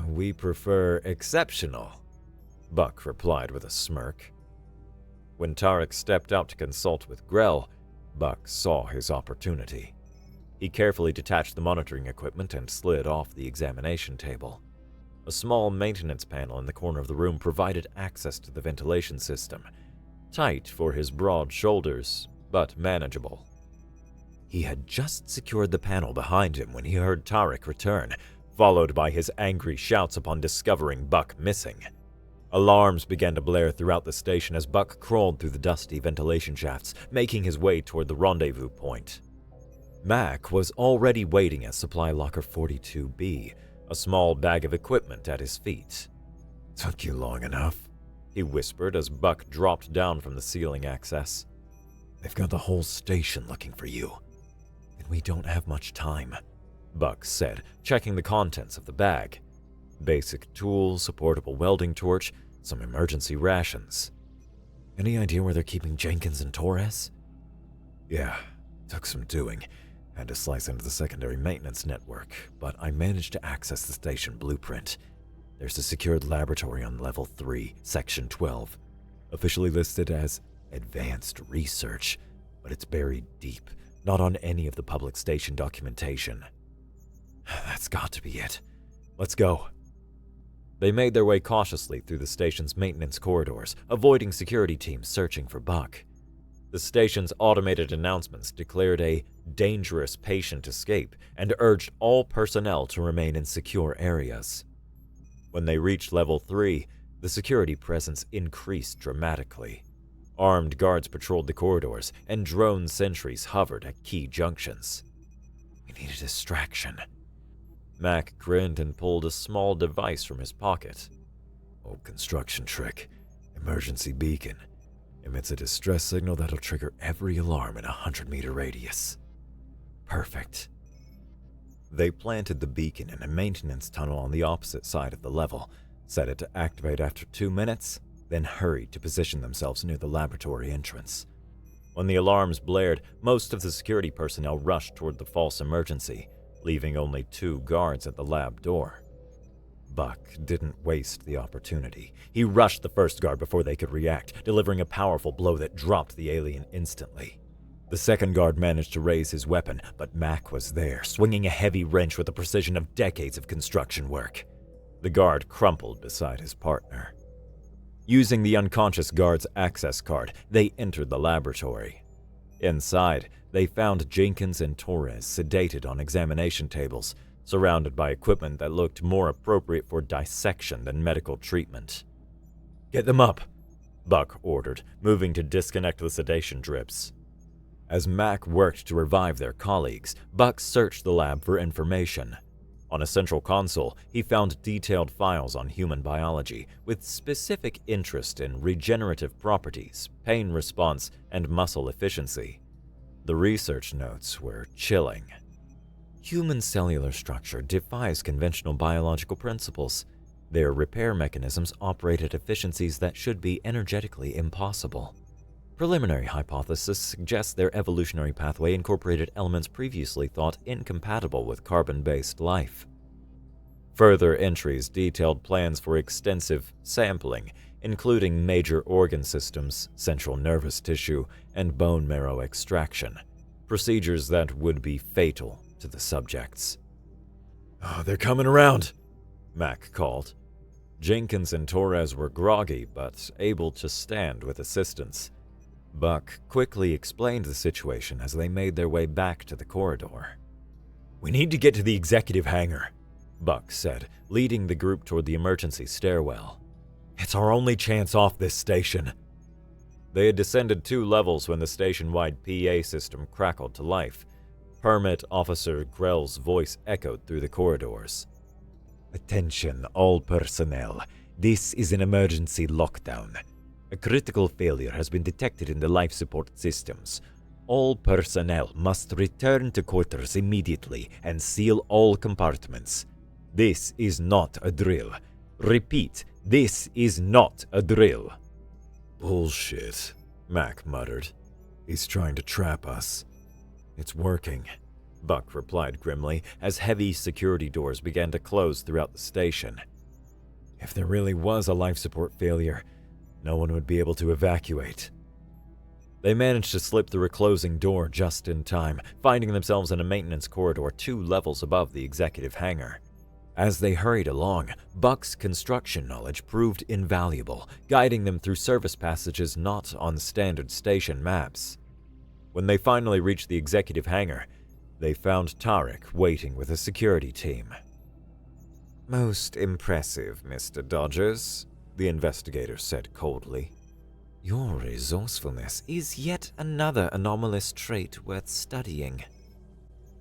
We prefer exceptional, Buck replied with a smirk. When Tarek stepped out to consult with Grell, Buck saw his opportunity. He carefully detached the monitoring equipment and slid off the examination table. A small maintenance panel in the corner of the room provided access to the ventilation system, tight for his broad shoulders, but manageable. He had just secured the panel behind him when he heard Tarek return, followed by his angry shouts upon discovering Buck missing. Alarms began to blare throughout the station as Buck crawled through the dusty ventilation shafts, making his way toward the rendezvous point. Mac was already waiting at supply locker 42B, a small bag of equipment at his feet. Took you long enough, he whispered as Buck dropped down from the ceiling access. They've got the whole station looking for you, and we don't have much time, Buck said, checking the contents of the bag. Basic tools, a portable welding torch, some emergency rations. Any idea where they're keeping Jenkins and Torres? Yeah, took some doing. Had to slice into the secondary maintenance network, but I managed to access the station blueprint. There's a secured laboratory on level 3, section 12, officially listed as advanced research, but it's buried deep, not on any of the public station documentation. That's got to be it. Let's go. They made their way cautiously through the station's maintenance corridors, avoiding security teams searching for Buck. The station's automated announcements declared a dangerous patient escape and urged all personnel to remain in secure areas. When they reached level 3, the security presence increased dramatically. Armed guards patrolled the corridors, and drone sentries hovered at key junctions. We need a distraction. Mac grinned and pulled a small device from his pocket. Old construction trick. Emergency beacon. Emits a distress signal that'll trigger every alarm in a 100-meter radius. Perfect. They planted the beacon in a maintenance tunnel on the opposite side of the level, set it to activate after 2 minutes, then hurried to position themselves near the laboratory entrance. When the alarms blared, most of the security personnel rushed toward the false emergency, leaving only 2 guards at the lab door. Buck didn't waste the opportunity. He rushed the first guard before they could react, delivering a powerful blow that dropped the alien instantly. The second guard managed to raise his weapon, but Mac was there, swinging a heavy wrench with the precision of decades of construction work. The guard crumpled beside his partner. Using the unconscious guard's access card, they entered the laboratory. Inside, they found Jenkins and Torres sedated on examination tables, surrounded by equipment that looked more appropriate for dissection than medical treatment. "Get them up," Buck ordered, moving to disconnect the sedation drips. As Mac worked to revive their colleagues, Buck searched the lab for information. On a central console, he found detailed files on human biology, with specific interest in regenerative properties, pain response, and muscle efficiency. The research notes were chilling. Human cellular structure defies conventional biological principles. Their repair mechanisms operate at efficiencies that should be energetically impossible. Preliminary hypothesis suggests their evolutionary pathway incorporated elements previously thought incompatible with carbon-based life. Further entries detailed plans for extensive sampling, including major organ systems, central nervous tissue, and bone marrow extraction, procedures that would be fatal to the subjects. "Oh, they're coming around," Mac called. Jenkins and Torres were groggy, but able to stand with assistance. Buck quickly explained the situation as they made their way back to the corridor. "We need to get to the executive hangar," Buck said, leading the group toward the emergency stairwell. "It's our only chance off this station." They had descended 2 levels when the station-wide PA system crackled to life. Permit Officer Grell's voice echoed through the corridors. Attention, all personnel. This is an emergency lockdown. A critical failure has been detected in the life support systems. All personnel must return to quarters immediately and seal all compartments. This is not a drill. Repeat, this is not a drill. Bullshit, Mac muttered. He's trying to trap us. It's working, Buck replied grimly as heavy security doors began to close throughout the station. If there really was a life support failure, no one would be able to evacuate. They managed to slip through a closing door just in time, finding themselves in a maintenance corridor 2 levels above the executive hangar. As they hurried along, Buck's construction knowledge proved invaluable, guiding them through service passages not on standard station maps. When they finally reached the executive hangar, they found Tarek waiting with a security team. Most impressive, Mr. Dodgers, the investigator said coldly. Your resourcefulness is yet another anomalous trait worth studying.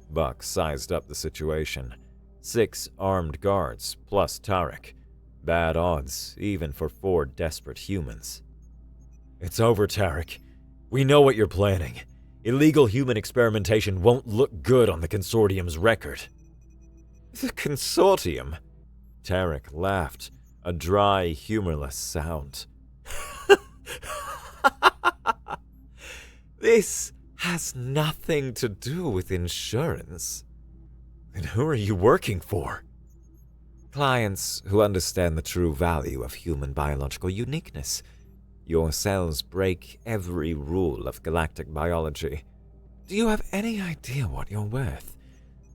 Buck sized up the situation. 6 armed guards, plus Tarek. Bad odds, even for 4 desperate humans. It's over, Tarek. We know what you're planning. Illegal human experimentation won't look good on the consortium's record. The consortium? Tarek laughed, a dry, humorless sound. This has nothing to do with insurance. Then who are you working for? Clients who understand the true value of human biological uniqueness. Your cells break every rule of galactic biology. Do you have any idea what you're worth?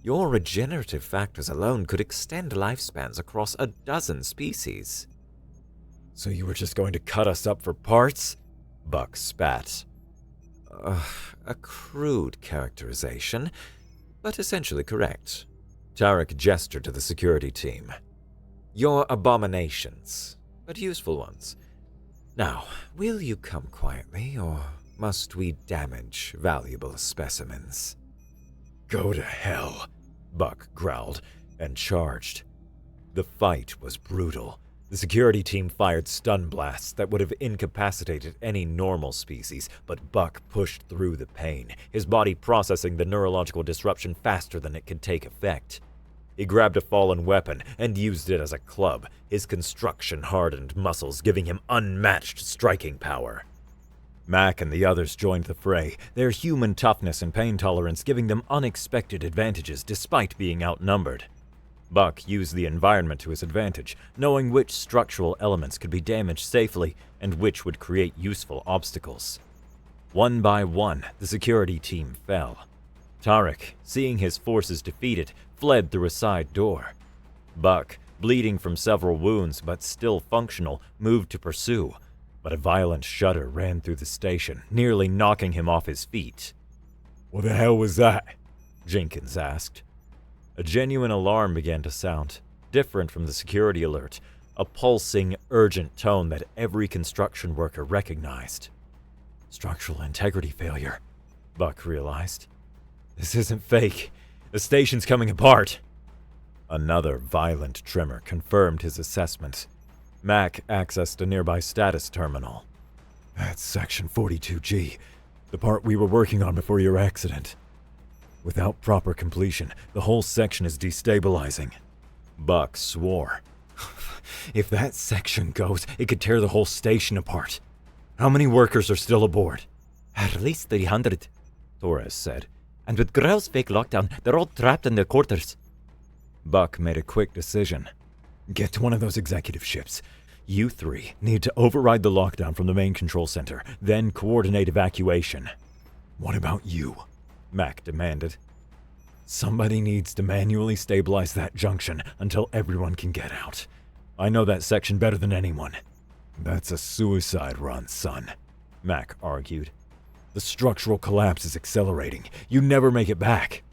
Your regenerative factors alone could extend lifespans across a dozen species. So you were just going to cut us up for parts? Buck spat. A crude characterization, but essentially correct. Tarek gestured to the security team. You're abominations, but useful ones. Now, will you come quietly, or must we damage valuable specimens? Go to hell, Buck growled and charged. The fight was brutal. The security team fired stun blasts that would have incapacitated any normal species, but Buck pushed through the pain, his body processing the neurological disruption faster than it could take effect. He grabbed a fallen weapon and used it as a club, his construction-hardened muscles giving him unmatched striking power. Mac and the others joined the fray, their human toughness and pain tolerance giving them unexpected advantages despite being outnumbered. Buck used the environment to his advantage, knowing which structural elements could be damaged safely and which would create useful obstacles. One by one, the security team fell. Tarek, seeing his forces defeated, fled through a side door. Buck, bleeding from several wounds but still functional, moved to pursue, but a violent shudder ran through the station, nearly knocking him off his feet. What the hell was that? Jenkins asked. A genuine alarm began to sound, different from the security alert, a pulsing, urgent tone that every construction worker recognized. Structural integrity failure, Buck realized. This isn't fake. The station's coming apart. Another violent tremor confirmed his assessment. Mac accessed a nearby status terminal. That's Section 42G, the part we were working on before your accident. Without proper completion, the whole section is destabilizing. Buck swore. If that section goes, it could tear the whole station apart. How many workers are still aboard? At least 300, Torres said. And with Grell's fake lockdown, they're all trapped in their quarters. Buck made a quick decision. Get to one of those executive ships. You 3 need to override the lockdown from the main control center, then coordinate evacuation. What about you? Mac demanded. Somebody needs to manually stabilize that junction until everyone can get out. I know that section better than anyone. That's a suicide run, son, Mac argued. The structural collapse is accelerating. You never make it back.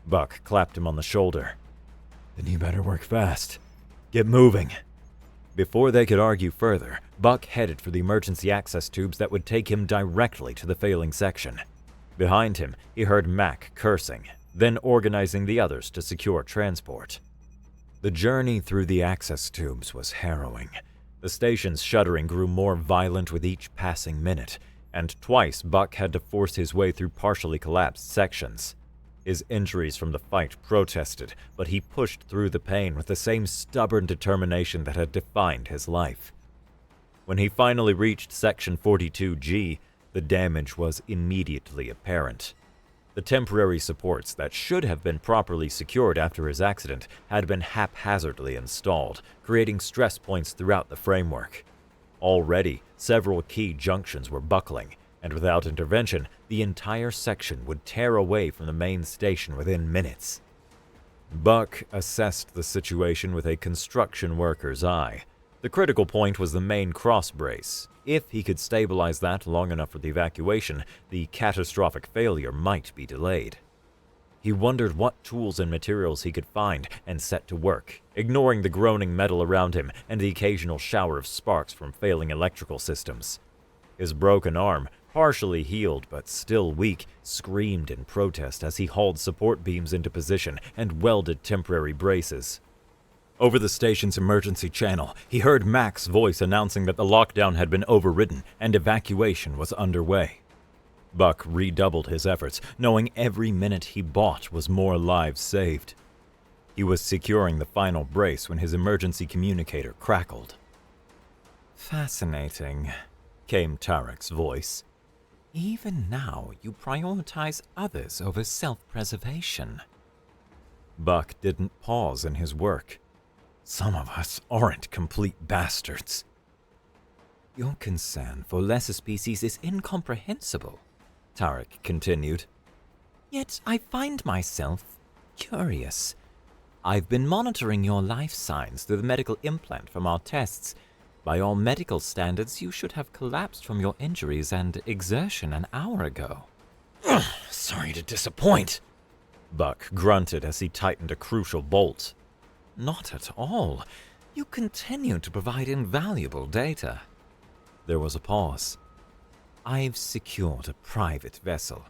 Buck clapped him on the shoulder. Then you better work fast. Get moving. Before they could argue further, Buck headed for the emergency access tubes that would take him directly to the failing section. Behind him, he heard Mac cursing, then organizing the others to secure transport. The journey through the access tubes was harrowing. The station's shuddering grew more violent with each passing minute, and twice Buck had to force his way through partially collapsed sections. His injuries from the fight protested, but he pushed through the pain with the same stubborn determination that had defined his life. When he finally reached Section 42G, the damage was immediately apparent. The temporary supports that should have been properly secured after his accident had been haphazardly installed, creating stress points throughout the framework. Already, several key junctions were buckling, and without intervention, the entire section would tear away from the main station within minutes. Buck assessed the situation with a construction worker's eye. The critical point was the main cross brace. If he could stabilize that long enough for the evacuation, the catastrophic failure might be delayed. He wondered what tools and materials he could find and set to work, ignoring the groaning metal around him and the occasional shower of sparks from failing electrical systems. His broken arm, partially healed but still weak, screamed in protest as he hauled support beams into position and welded temporary braces. Over the station's emergency channel, he heard Mac's voice announcing that the lockdown had been overridden and evacuation was underway. Buck redoubled his efforts, knowing every minute he bought was more lives saved. He was securing the final brace when his emergency communicator crackled. "Fascinating," came Tarek's voice. "Even now, you prioritize others over self-preservation." Buck didn't pause in his work. Some of us aren't complete bastards. "Your concern for lesser species is incomprehensible," Tarek continued. "Yet I find myself curious. I've been monitoring your life signs through the medical implant from our tests. By all medical standards, you should have collapsed from your injuries and exertion an hour ago." Sorry to disappoint, Buck grunted as he tightened a crucial bolt. "Not at all. You continue to provide invaluable data." There was a pause. "I've secured a private vessel.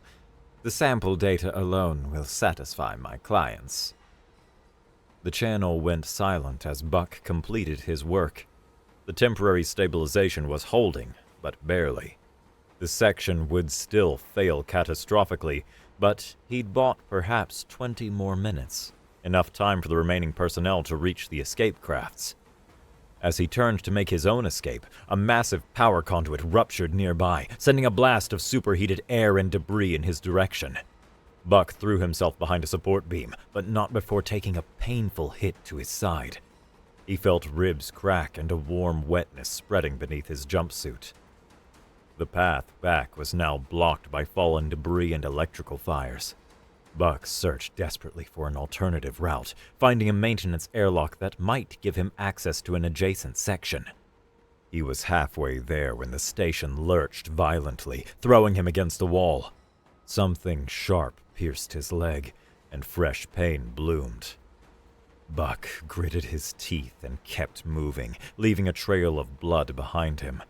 The sample data alone will satisfy my clients." The channel went silent as Buck completed his work. The temporary stabilization was holding, but barely. The section would still fail catastrophically, but he'd bought perhaps 20 more minutes, enough time for the remaining personnel to reach the escape crafts. As he turned to make his own escape, a massive power conduit ruptured nearby, sending a blast of superheated air and debris in his direction. Buck threw himself behind a support beam, but not before taking a painful hit to his side. He felt ribs crack and a warm wetness spreading beneath his jumpsuit. The path back was now blocked by fallen debris and electrical fires. Buck searched desperately for an alternative route, finding a maintenance airlock that might give him access to an adjacent section. He was halfway there when the station lurched violently, throwing him against a wall. Something sharp pierced his leg, and fresh pain bloomed. Buck gritted his teeth and kept moving, leaving a trail of blood behind him.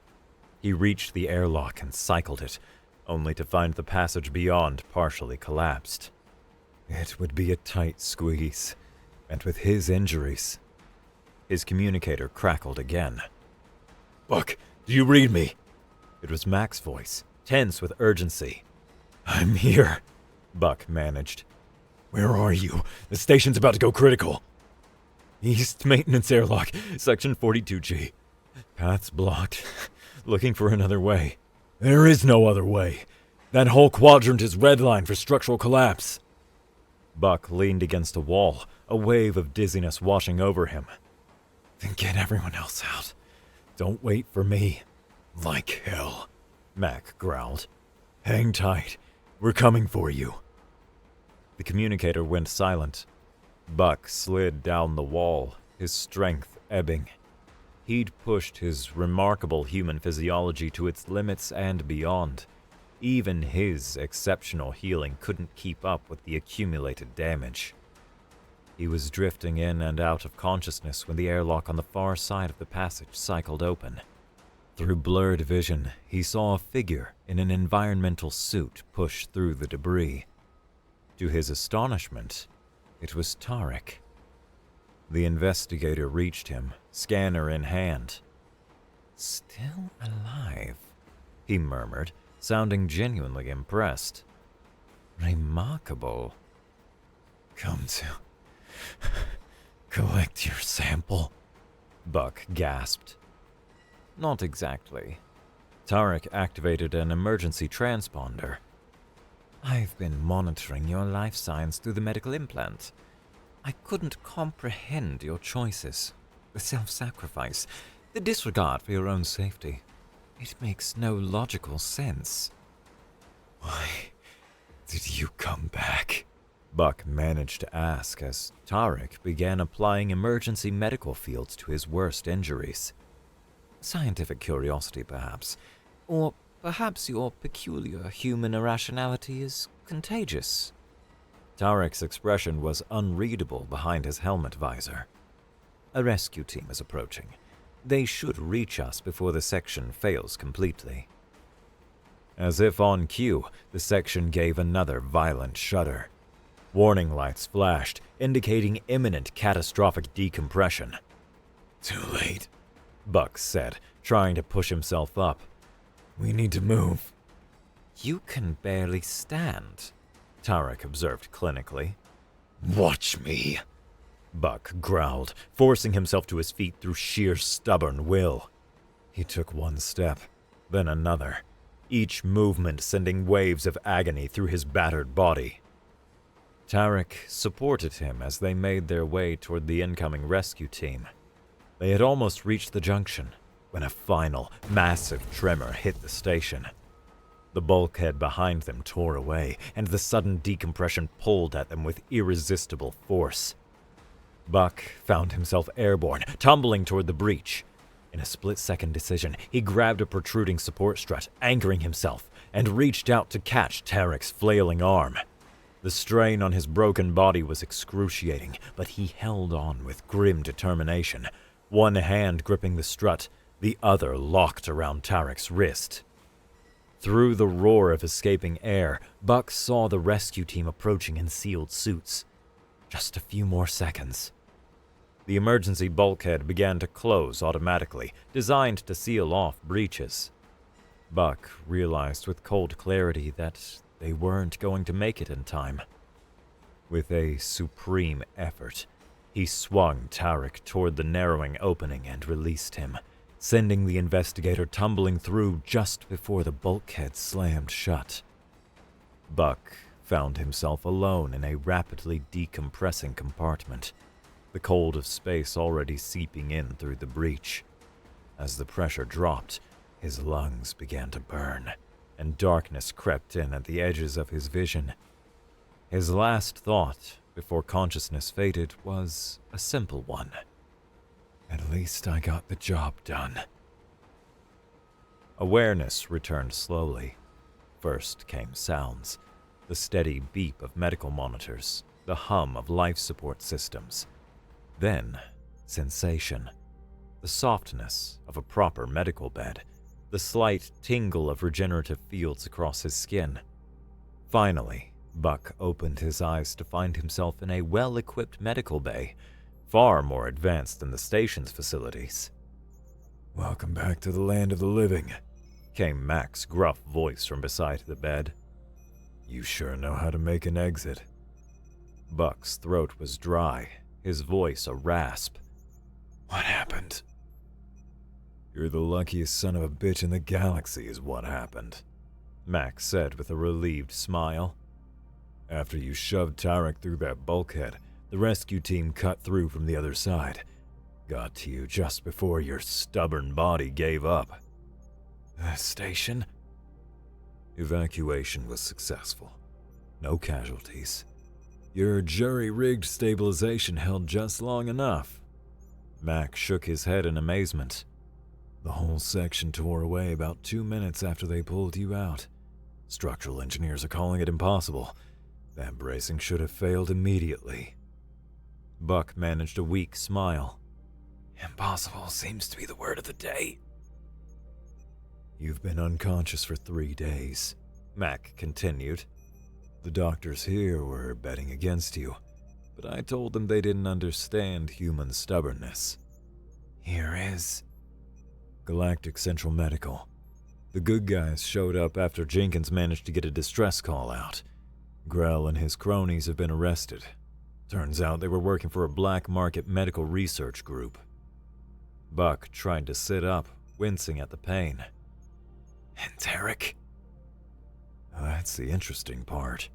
He reached the airlock and cycled it, only to find the passage beyond partially collapsed. It would be a tight squeeze, and with his injuries... His communicator crackled again. "Buck, do you read me?" It was Mac's voice, tense with urgency. "I'm here," Buck managed. "Where are you? The station's about to go critical." "East maintenance airlock, section 42G. Path's blocked. Looking for another way." "There is no other way. That whole quadrant is redlined for structural collapse." Buck leaned against a wall, a wave of dizziness washing over him. "Then get everyone else out. Don't wait for me." "Like hell," Mac growled. "Hang tight. We're coming for you." The communicator went silent. Buck slid down the wall, his strength ebbing. He'd pushed his remarkable human physiology to its limits and beyond. Even his exceptional healing couldn't keep up with the accumulated damage. He was drifting in and out of consciousness when the airlock on the far side of the passage cycled open. Through blurred vision, he saw a figure in an environmental suit push through the debris. To his astonishment, it was Tarek. The investigator reached him, scanner in hand. "Still alive," he murmured, sounding genuinely impressed. "Remarkable." "Come to collect your sample?" Buck gasped. Not exactly. Tarek activated an emergency transponder. "I've been monitoring your life signs through the medical implant. I couldn't comprehend your choices. The self-sacrifice, the disregard for your own safety. It makes no logical sense." "Why did you come back?" Buck managed to ask as Tarek began applying emergency medical fields to his worst injuries. "Scientific curiosity, perhaps. Or perhaps your peculiar human irrationality is contagious." Tarek's expression was unreadable behind his helmet visor. "A rescue team is approaching. They should reach us before the section fails completely." As if on cue, the section gave another violent shudder. Warning lights flashed, indicating imminent catastrophic decompression. "Too late," Buck said, trying to push himself up. "We need to move." "You can barely stand," Tarek observed clinically. "Watch me," Buck growled, forcing himself to his feet through sheer stubborn will. He took one step, then another, each movement sending waves of agony through his battered body. Tarek supported him as they made their way toward the incoming rescue team. They had almost reached the junction when a final, massive tremor hit the station. The bulkhead behind them tore away, and the sudden decompression pulled at them with irresistible force. Buck found himself airborne, tumbling toward the breach. In a split-second decision, he grabbed a protruding support strut, anchoring himself, and reached out to catch Tarek's flailing arm. The strain on his broken body was excruciating, but he held on with grim determination, one hand gripping the strut, the other locked around Tarek's wrist. Through the roar of escaping air, Buck saw the rescue team approaching in sealed suits. Just a few more seconds. The emergency bulkhead began to close automatically, designed to seal off breaches. Buck realized with cold clarity that they weren't going to make it in time. With a supreme effort, he swung Tarek toward the narrowing opening and released him, sending the investigator tumbling through just before the bulkhead slammed shut. Buck found himself alone in a rapidly decompressing compartment, the cold of space already seeping in through the breach. As the pressure dropped, his lungs began to burn, and darkness crept in at the edges of his vision. His last thought, before consciousness faded, was a simple one. "At least I got the job done." Awareness returned slowly. First came sounds, the steady beep of medical monitors, the hum of life support systems. Then, sensation, the softness of a proper medical bed, the slight tingle of regenerative fields across his skin. Finally, Buck opened his eyes to find himself in a well-equipped medical bay, far more advanced than the station's facilities. "Welcome back to the land of the living," came Mac's gruff voice from beside the bed. "You sure know how to make an exit." Buck's throat was dry, his voice a rasp. "What happened?" "You're the luckiest son of a bitch in the galaxy is what happened," Mac said with a relieved smile. "After you shoved Tarek through that bulkhead, the rescue team cut through from the other side. Got to you just before your stubborn body gave up." "The station?" "Evacuation was successful. No casualties. Your jury-rigged stabilization held just long enough." Mac shook his head in amazement. "The whole section tore away about 2 minutes after they pulled you out. Structural engineers are calling it impossible. That bracing should have failed immediately." Buck managed a weak smile. Impossible seems to be the word of the day. You've been unconscious for 3 days, Mac continued. The doctors here were betting against you, but I told them they didn't understand human stubbornness. Here is Galactic Central Medical. The good guys showed up after Jenkins managed to get a distress call out. Grell and his cronies have been arrested. Turns out they were working for a black market medical research group. Buck tried to sit up, wincing at the pain. Enteric? That's the interesting part,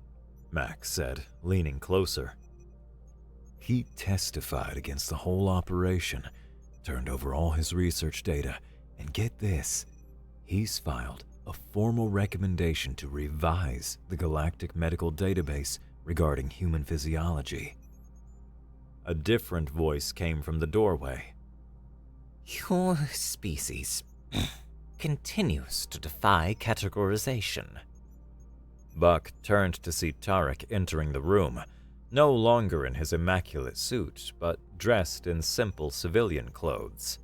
Mac said, leaning closer. He testified against the whole operation, turned over all his research data, and get this, he's filed a formal recommendation to revise the Galactic Medical Database regarding human physiology. A different voice came from the doorway. Your species continues to defy categorization. Buck turned to see Tarek entering the room, no longer in his immaculate suit, but dressed in simple civilian clothes.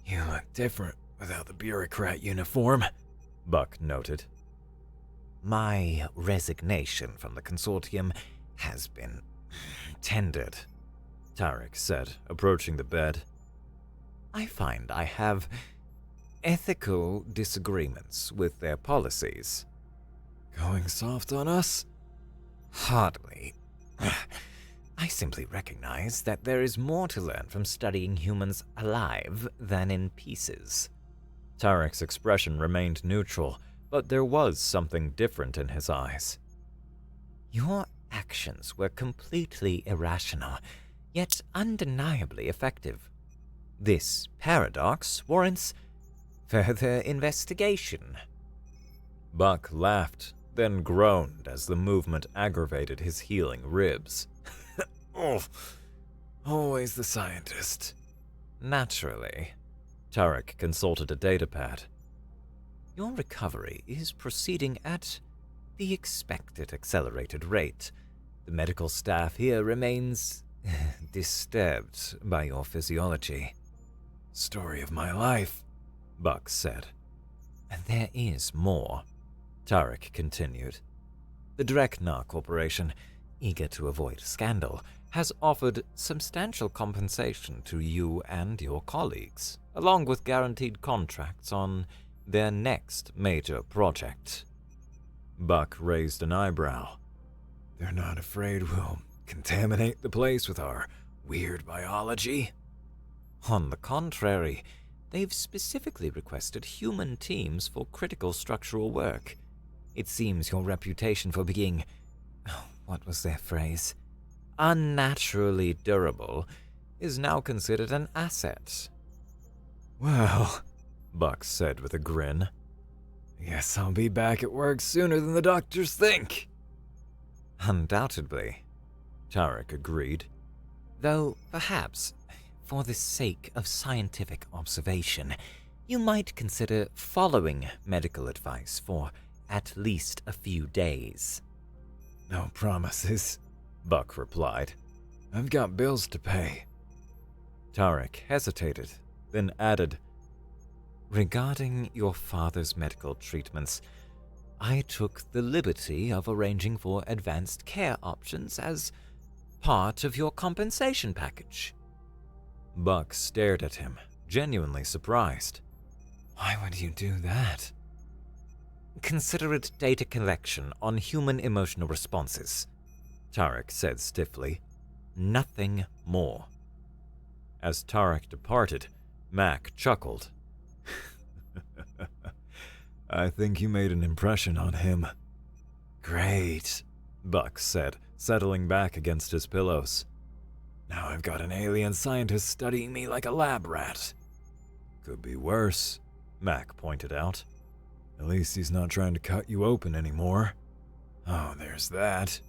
You look different without the bureaucrat uniform, Buck noted. My resignation from the consortium has been tendered, Tarek said, approaching the bed. I find I have ethical disagreements with their policies. Going soft on us? Hardly. I simply recognize that there is more to learn from studying humans alive than in pieces. Tarek's expression remained neutral, but there was something different in his eyes. Your actions were completely irrational, yet undeniably effective. This paradox warrants further investigation. Buck laughed, then groaned as the movement aggravated his healing ribs. Oh, always the scientist. Naturally. Tarek consulted a datapad. Your recovery is proceeding at the expected accelerated rate. The medical staff here remains disturbed by your physiology. Story of my life, Buck said. And there is more, Tarek continued. The Dreknar Corporation, eager to avoid scandal, has offered substantial compensation to you and your colleagues, along with guaranteed contracts on their next major project. Buck raised an eyebrow. They're not afraid we'll contaminate the place with our weird biology? On the contrary, they've specifically requested human teams for critical structural work. It seems your reputation for being, what was their phrase, unnaturally durable, is now considered an asset. Well, Buck said with a grin. I guess I'll be back at work sooner than the doctors think. Undoubtedly, Tarek agreed. Though perhaps, for the sake of scientific observation, you might consider following medical advice for at least a few days. No promises, Buck replied. I've got bills to pay. Tarek hesitated, then added, Regarding your father's medical treatments, I took the liberty of arranging for advanced care options as part of your compensation package. Buck stared at him, genuinely surprised. Why would you do that? Consider it data collection on human emotional responses, Tarek said stiffly. Nothing more. As Tarek departed, Mac chuckled. I think you made an impression on him. Great, Buck said, settling back against his pillows. Now I've got an alien scientist studying me like a lab rat. Could be worse, Mac pointed out. At least he's not trying to cut you open anymore. Oh, there's that.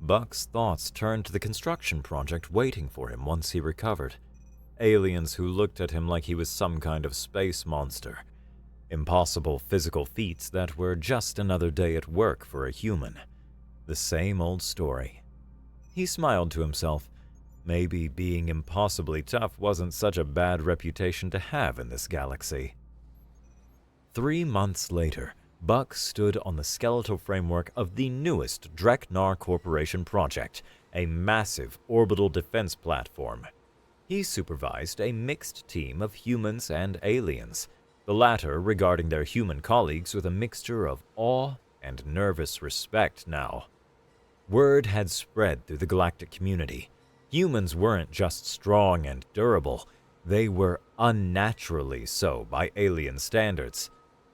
Buck's thoughts turned to the construction project waiting for him once he recovered. Aliens who looked at him like he was some kind of space monster. Impossible physical feats that were just another day at work for a human. The same old story. He smiled to himself, Maybe being impossibly tough wasn't such a bad reputation to have in this galaxy. 3 months later, Buck stood on the skeletal framework of the newest Dreknar Corporation project, a massive orbital defense platform. He supervised a mixed team of humans and aliens, the latter regarding their human colleagues with a mixture of awe and nervous respect now. Word had spread through the galactic community. Humans weren't just strong and durable, they were unnaturally so by alien standards.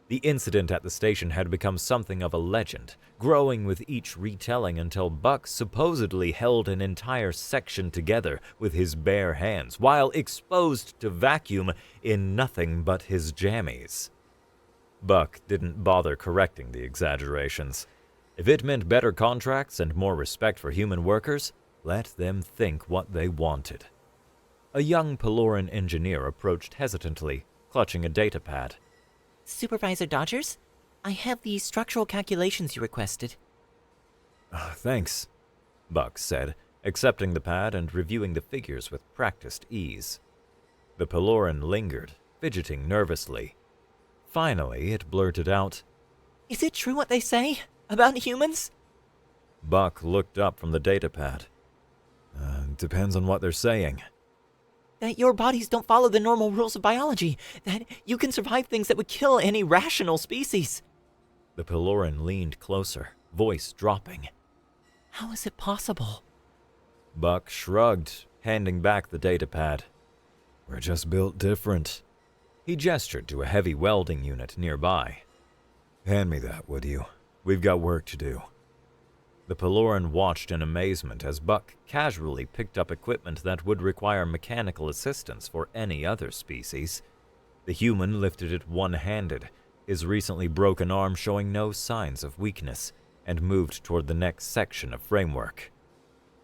The incident at the station had become something of a legend, growing with each retelling until Buck supposedly held an entire section together with his bare hands while exposed to vacuum in nothing but his jammies. Buck didn't bother correcting the exaggerations. If it meant better contracts and more respect for human workers, let them think what they wanted. A young Peloran engineer approached hesitantly, clutching a datapad. Supervisor Dodgers, I have the structural calculations you requested. Thanks, Buck said, accepting the pad and reviewing the figures with practiced ease. The Peloran lingered, fidgeting nervously. Finally, it blurted out, Is it true what they say about humans? Buck looked up from the datapad. Depends on what they're saying. That your bodies don't follow the normal rules of biology. That you can survive things that would kill any rational species. The Peloran leaned closer, voice dropping. How is it possible? Buck shrugged, handing back the datapad. We're just built different. He gestured to a heavy welding unit nearby. Hand me that, would you? We've got work to do. The Peloran watched in amazement as Buck casually picked up equipment that would require mechanical assistance for any other species. The human lifted it one-handed, his recently broken arm showing no signs of weakness, and moved toward the next section of framework.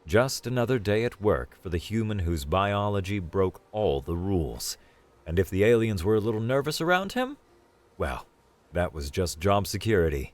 Just another day at work for the human whose biology broke all the rules. And if the aliens were a little nervous around him, well, that was just job security.